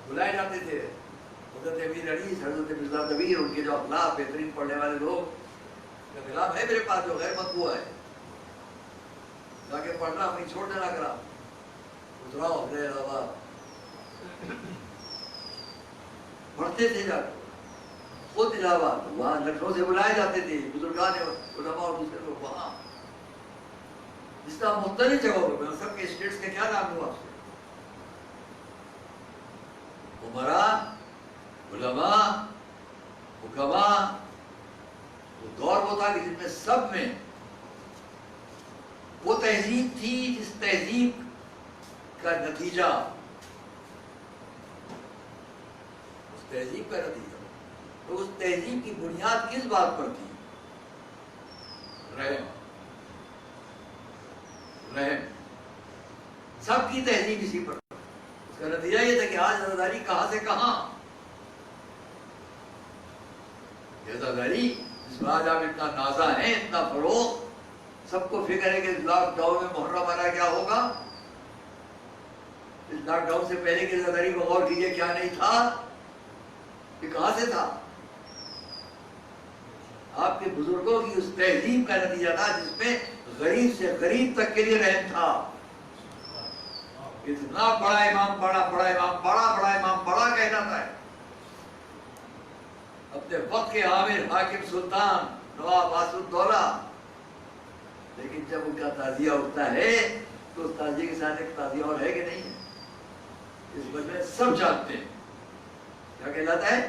بلائے جاتے تھے. حضرت امیر علی، حضرت مرزا دبیر، ان کے جو اخلاق بہترین پڑھنے والے لوگ کا خلاف ہے میرے پاس جو غیر مطبوع ہے، تاکہ پڑھنا اپنی چھوڑ دینا کرا. اتراؤ اپنے علاوہ پڑھتے تھے جا کر خود علاوہ. وہاں لکھنؤ سے بلائے جاتے تھے بزرگان علماء اور دوسرے لوگ وہاں. اس طرح مختلف جگہوں پہ، میں سب کے اسٹیٹس کے کیا نام دوں آپ سے، عمراء، علماء، حکماء. وہ دور وہ تھا کہ جس میں سب میں وہ تہذیب تھی جس تہذیب کا نتیجہ، اس تہذیب کا نتیجہ، تو اس تہذیب کی بنیاد کس بات پر تھی؟ رحم. رحم. سب کی تہذیب اسی پر. اس کا نتیجہ یہ تھا کہ آج عزاداری کہاں سے کہاں، عزاداری جس میں آج آپ اتنا نازا ہیں، اتنا فروغ، سب کو فکر ہے کہ لاک ڈاؤن میں محرم آنا کیا ہوگا. اس لاک ڈاؤن سے پہلے کی عزاداری کو غور کیجیے کیا نہیں تھا، یہ کہاں سے تھا. آپ کے بزرگوں کی اس تہذیب کا نتیجہ تھا جس میں غریب سے غریب تک کے لیے رحم تھا. اتنا بڑا امام بڑا، بڑا امام بڑا، بڑا امام بڑا کہنا تھا. اپنے وقت کے عامر حاکم سلطان نواب آصف الدولہ، لیکن جب ان کا تعزیہ اٹھتا ہے تو اس تعزیے کے ساتھ ایک تعزیہ اور ہے کہ نہیں ہے. اس وجہ میں سب جانتے ہیں کیا کہلاتا ہے،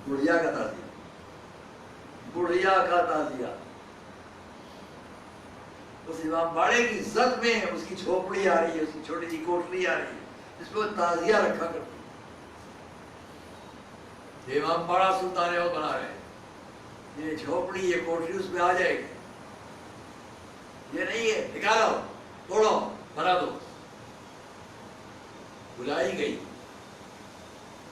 بڑھیا کا تعزیہ. بڑھیا کا تعزیہ. اس امام باڑے کی عزت میں اس کی جھوپڑی آ رہی ہے، اس کی چھوٹی سی کوٹری آ رہی ہے جس میں وہ تعزیہ رکھا کرتی. یہ امام باڑا سلطان وہ بنا رہے ہیں، یہ جھوپڑی یہ کوٹری اس میں آ جائے گی. یہ نہیں ہے نکالو توڑو بنا دو. بلائی گئی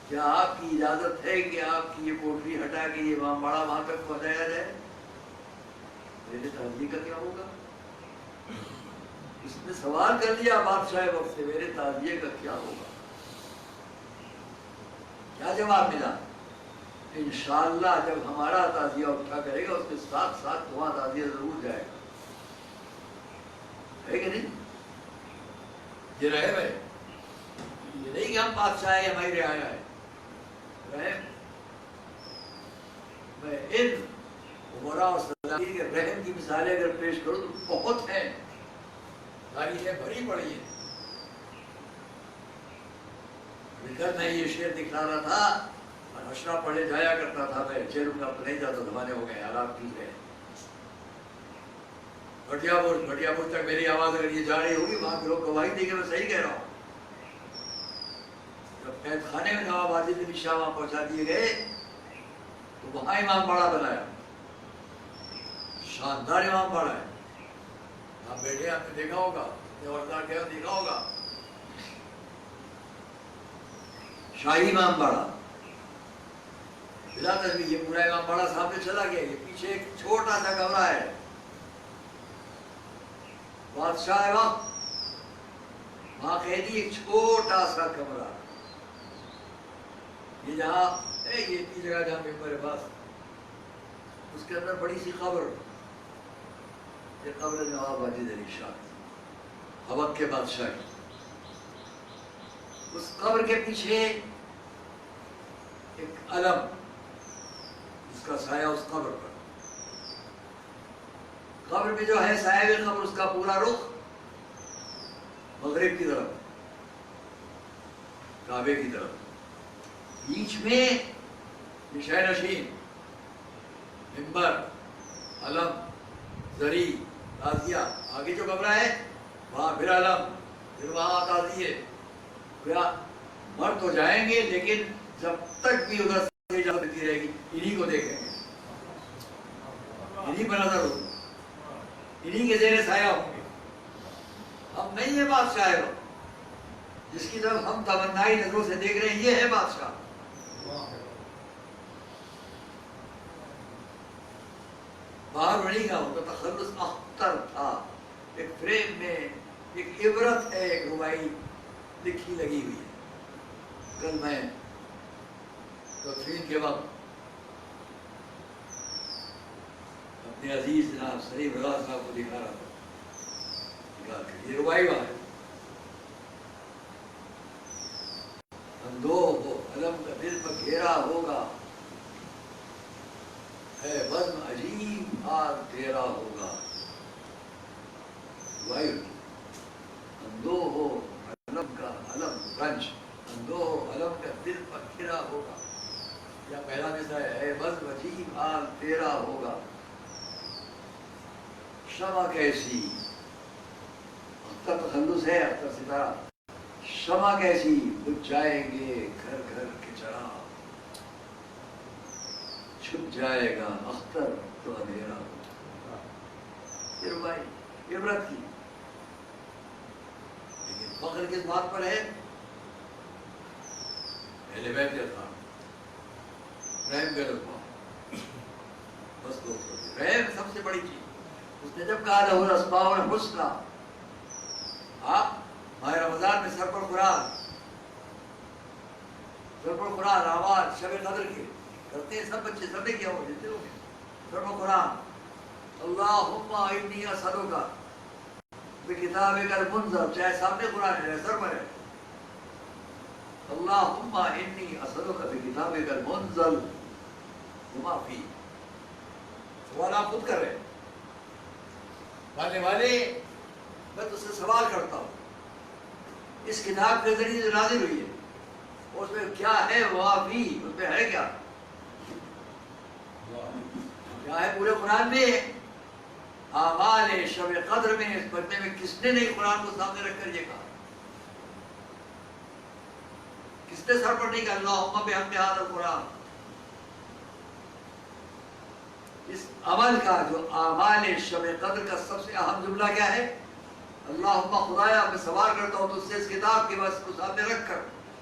کیا آپ کی اجازت ہے کہ آپ کی یہ کوٹری ہٹا کے یہ امام باڑہ وہاں تک پہنچایا جائے؟ میرے تعزیے کا کیا ہوگا؟ اس نے سوال کر لیا بادشاہ وقت سے، میرے تعزیے کا کیا ہوگا؟ کیا جواب ملا؟ انشاءاللہ جب ہمارا تعزیہ اٹھا کرے گا اس کے ساتھ ساتھ تمہارا تعزیہ ضرور جائے گا، ہے کہ نہیں؟ یہ رہے بھائی، یہ نہیں کہ ہم بادشاہ ہیں ہماری رعایا ہے، رہے میں ان عمراء اور سلاطین کے رحم کی مثالیں اگر پیش کروں تو بہت ہیں، تاریخیں بھری پڑی ہیں۔ کل میں یہ شعر دکھا رہا تھا اور اشرا پڑھے جایا کرتا تھا، میں شعروں کا تو نہیں جاتا، زمانے ہو گئے، حالات ٹھیک ہے۔ بھٹیا پور تک میری آواز اگر یہ جا رہی ہوگی وہاں کے لوگ گواہی دیں گے میں صحیح کہہ رہا ہوں۔ جب قید خانے میں نواب واجد علی شاہ وہاں پہنچا دیے گئے تو وہاں امام باڑہ بنایا، شاندار امام باڑہ ہے، آپ بیٹھے آپ نے دیکھا ہوگا، دیکھا ہوگا، شاہی امام باڑہ بلا تجویز۔ یہ پورا امام باڑہ سامنے چلا گیا، یہ پیچھے ایک چھوٹا سا کمرہ ہے، بادشاہ وقت وہاں قیدی ایک چھوٹا سا کمرہ، یہ جہاں یہ اتنی جگہ جہاں ممبر ہے بس، اس کے اندر بڑی سی قبر، یہ قبر نواب واجد علی شاہ حبق کے بادشاہ کی۔ اس قبر کے پیچھے ایک علم جس کا سایہ اس قبر پر، قبر میں جو ہے سایہ قبر، اس کا پورا رخ مغرب کی طرف، کعبے کی طرف، بیچ میں نشہ نشین، ممبر، علم، زری، تعزیہ، آگے جو کمرہ ہے وہاں پھر علم، پھر وہاں تعزیے۔ مر تو جائیں گے لیکن جب تک بھی ادھر سے اجازت ملتی رہے گی انہی کو دیکھیں گے، انہی پر نظر ہوگی، انہی کے زیر سایہ ہوں گے۔ ہم نہیں ہیں بادشاہ ہے جس کی طرف ہم تمنائی نظروں سے دیکھ رہے ہیں، یہ ہے بادشاہ۔ باہر بڑی گا ان کا تخلص اختر تھا، ایک فریم میں ایک عبرت ہے، ایک ربائی لکھی لگی ہوئی ہے۔ کل میں تدفین کے وقت اپنے عزیز جناب سلیم رضا صاحب کو دکھا رہا تھا، یہ ربائی وہاں ہے، اندوہ ہو علم کا دل پر گھیرا ہوگا، ہے بزم عجیب حال تیرا ہوگا، ربائی اندوہ ہو علم کا علم رنج، اندوہ ہو علم کا دل پر گھیرا ہوگا، یا پہلا مصرع ہے بزم عجیب حال تیرا ہوگا، شمع کیسی، اختر تخلص ہے، اختر ستارہ، شمع کیسی بجھ جائیں گے گھر گھر کے چراغ، چھپ جائے گا اختر تو اندھیرا ہوگا۔ یہ ربائی عبرت کی، لیکن فخر کس بات پر ہے؟ اہل بیت اطہار، رحم کا لطفہ، بس دو رحم سب سے بڑی چیز۔ اس نے جب کہا لہو الاسماء الحسنی، آپ ماہ رمضان میں سر پر قرآن اعمال شب قدر کے کرتے ہیں، سب بچے، سب نے کیا ہو جتنے لوگ ہیں، سر پر قرآن، اللہم انی اسألک بکتابک المنزل، چاہے سامنے قرآن ہے سر پر ہے، اللہم انی اسألک بکتابک المنزل وما فی، سوال آپ خود کر رہے ہیں، ماننے والے میں تجھ سے سوال کرتا ہوں، اس کتاب کے ذریعے جو نازل ہوئی ہے اس میں کیا ہے، وافی اس میں ہے کیا ہے؟ پورے قرآن میں اعمال شب قدر میں اس بندے میں کس نے نہیں قرآن کو سامنے رکھ کر یہ کہا؟ کس نے سر پر نہیں کہا اللہم بحمد ھذا القرآن؟ اس عمل کا جو اعمال شب قدر کا سب سے اہم جملہ کیا ہے؟ اللہم خدایا میں سوال کرتا ہوں تجھ سے اس کتاب کے بس کو سامنے رکھ کر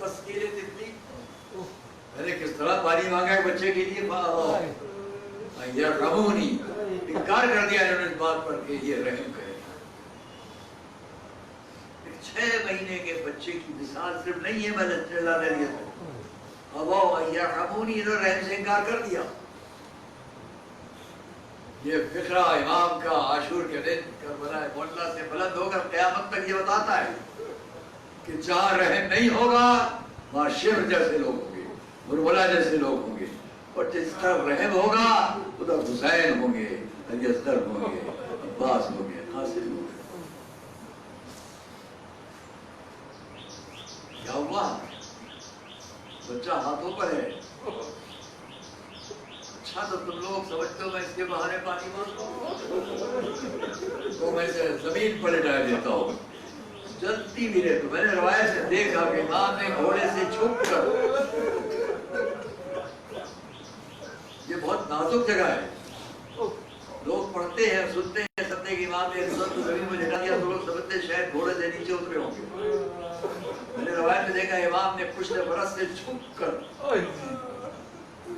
تسکیل طفلی، میں نے کس طرح پانی مانگا ہے بچے کے لیے، یرحمونی، انکار کر دیا انہوں نے اس بات پر کہ یہ رحم کرے. 6 مہینے کے بچے کی مثال صرف نہیں ہے میں اللہ نے دیا تھا، اب یرحمونی انہوں نے رحم سے انکار کر دیا. یہ فقرہ امام کا عاشور کے دن کربلا معلیٰ سے بلند ہو کر قیامت تک یہ بتاتا ہے کہ جہاں رحم نہیں ہوگا وہاں شیخ جیسے لوگ ہوں گے، مرملا جیسے لوگ ہوں گے، اور جس طرح رحم ہوگا ادھر حسین ہوں گے، علی اصغر ہوں گے، عباس ہوں گے، قاسم ہوں گے. کیا ہوا؟ بچہ ہاتھوں پر ہے. اچھا تو تم لوگ سمجھتے ہو میں اس کے بہانے پانی مانگتا ہوں تو میں اسے زمین پر لٹا دیتا ہوں. جلدی بھی رہے تو میں نے روایت سے دیکھا کہ امام نے گھوڑے سے چھپ کر، یہ بہت نازک جگہ ہے، لوگ پڑھتے ہیں سنتے ہیں سنتے کہ امام نے زمین میں لٹا دیا تو لوگ سمجھتے شاید گھوڑے سے نیچے اترے ہوں گے. میں نے روایت میں دیکھا امام نے پشت برس سے چھپ کر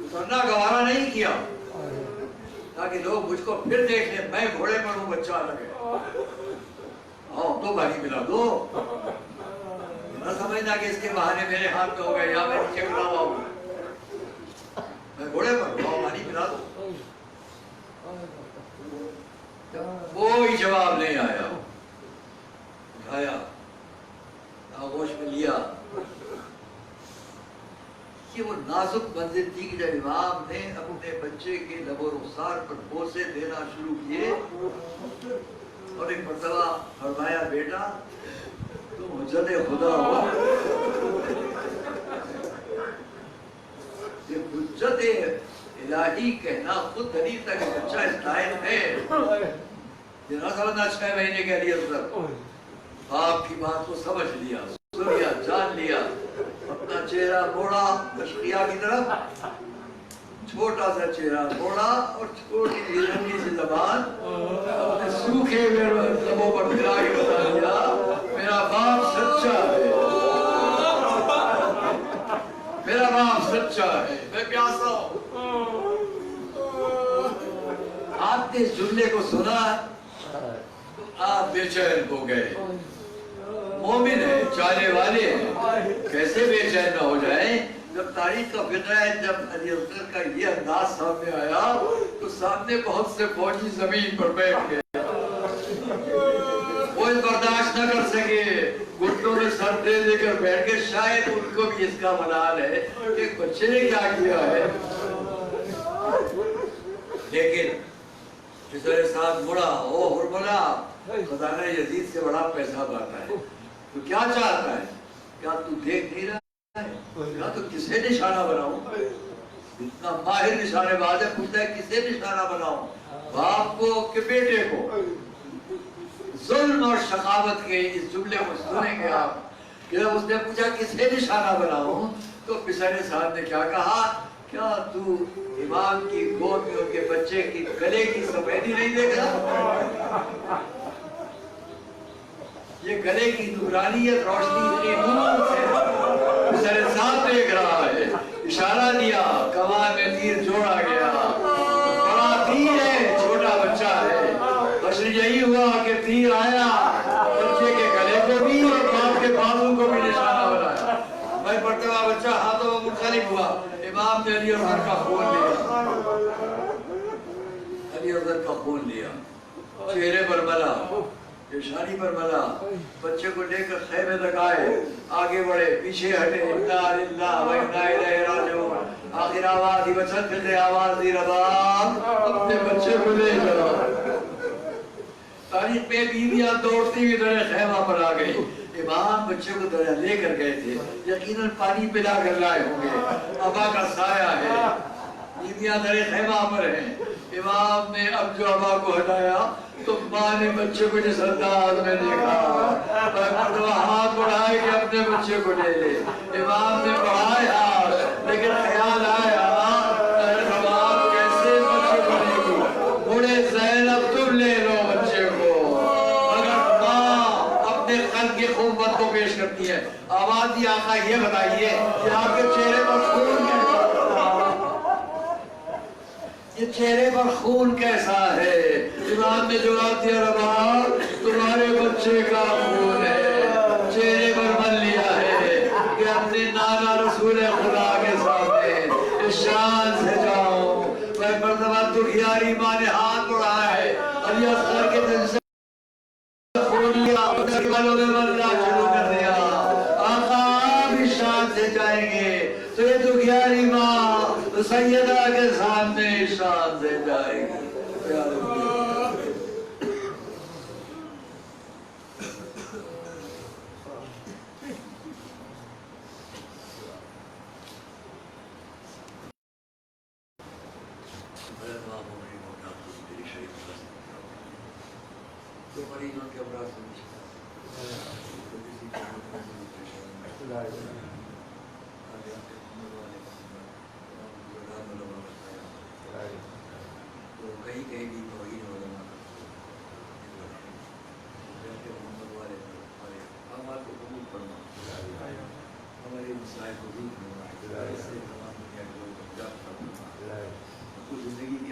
اترنا گوارا نہیں کیا تاکہ لوگ مجھ کو پھر دیکھ لیں میں گھوڑے پر ہوں بچہ الگ ہے. آؤ تو بھاری ملا دو، نہ سمجھنا کہ اس کے بہانے میرے ہاتھ میں ہو گئے یا میں نیچے کھڑا ہوا ہوں، میں گھوڑے پر ہوں، پانی پلا دو. کوئی جواب نہیں آیا. اٹھایا آغوش میں لیا. یہ وہ نازک منزل تھی کہ جب امام نے اپنے بچے کے لب و رخسار پر بوسے دینا شروع کیے اور ایک مرتبہ فرمایا بیٹا تم حجت خدا ہو. یہ حجت الہی کہنا خود دلیل تک بچہ اس لائن ہے. یہ نہ سمجھنا 6 مہینے کے علی اصغر باپ کی بات کو سمجھ لیا، سن لیا، جان لیا، اپنا چہرہ موڑا اشقیاء کی طرف، چھوٹا سا چہرہ موڑا اور چھوٹی سی رنگی سی زبان اپنے سوکھے لبوں پر پھرا کے بتا دیا میرا باپ سچا ہے، میرا باپ سچا ہے، میں پیاسا ہوں. آپ نے اس جملے کو سنا تو آپ بے چین ہو گئے. مومن ہے، چاہنے والے ہیں، کیسے بے چین نہ ہو جائیں. جب تاریخ کا فقہ ہے جب علی اصغر کا یہ انداز سامنے آیا تو سامنے بہت سے فوجی زمین پر بیٹھ گئے، کوئی برداشت نہ کر سکے، گھٹنوں میں سر دے کر بیٹھ گئے. شاید ان کو بھی اس کا ملال ہے کہ بچے نے کیا کیا ہے. لیکن جس طرح ساتھ مڑا او ہرملا خزانہ یزید سے بڑا پیسہ پاتا ہے تو کیا چاہتا ہے؟ کیا تو دیکھ نہیں رہا ہے؟ کیا تو کسے نشانہ بناؤں؟ اتنا ماہر نشانے باز ہے، پوچھتا ہے کسے نشانہ بناؤں، باپ کو کہ بیٹے کو؟ ظلم اور شقاوت کے اس جملے کو سنیں گے آپ کہ جب اس نے پوچھا کسے نشانہ بناؤں تو پسر صاحب نے کیا کہا، کیا تو امام کی گود میں ان کے بچے کی گلے کی سفیدی نہیں دیکھ رہا؟ یہ گلے کی نورانیت روشنی اتنی دور سے پسر صاحب دیکھ رہا ہے. اشارہ دیا، کمان میں تیر جوڑا گیا، بڑا تیر ہے چھوٹا بچہ ہے، بس یہی ہوا کہ تیر آیا بچے کے گلے کو بھی اور باپ کے بازو کو بھی نشانہ بنایا. میں مرتبہ بچہ ہاتھوں میں منسلک ہوا، امام نے علی اصغر کا خون لیا، علی اصغر کا خون لیا، چہرے پر ملا، پیشانی پر ملا، بچے کو لے کر خیمے تک آئے، آگے بڑھے، پیچھے ہٹے، انا للہ و انا الیہ راجعون. آخر آواز ہی بچن پھر آواز دی رباب اپنے بچے کو لے جا. تاریخ میں بیویاں دوڑتی ہوئی در خیمہ پر آ گئی. امام بچے کو در لے کر گئے تھے، یقیناً پانی پلا کر لائے ہوں گے، ابا کا سایہ ہے، بیویاں در خیمہ پر ہیں. امام نے اب جو ابا کو ہٹایا تو ماں نے بچے کو جس انداز میں دیکھا، مرتبہ ہاتھ بڑھائے کہ اپنے بچے کو لے لے. امام نے بڑھائے ہاتھ، لیکن خیال آیا امام کیسے بچے کو لے گی؟ بوڑھے زینب تم لے لو بچے کو، مگر ماں اپنے قلب کی قوت آپ کو پیش کرتی ہے. آواز دی آقا یہ بتائیے کہ آپ کے چہرے پر خون کیسا یہ چہرے پر خون کیسا ہے؟ امام نے جواب دیا ربا تمہارے بچے کا خون ہے. چہرے پر من لیا ہے کہ اپنے نانا رسول خدا کے سامنے شان سے جاؤ. میں مرتبہ دکھیاری ماں نے ہاتھ بڑھایا ہے علی اصغر کے دل سے خون لیا والوں نے مرنا شروع کر دیا. آقا بھی شان سے جائیں گے تو یہ دکھیاری ماں سیدہ کے سامنے شان سے جائے گی. تو مریضوں کے امراض سے تو کہیں کہیں بھی توہین علماء محمد والے ہمارے کو قبول کرنا ہمارے مسائل کو دور کرنا اس سے تمام دنیا کے لوگوں کو جاگ کرنا تو زندگی کی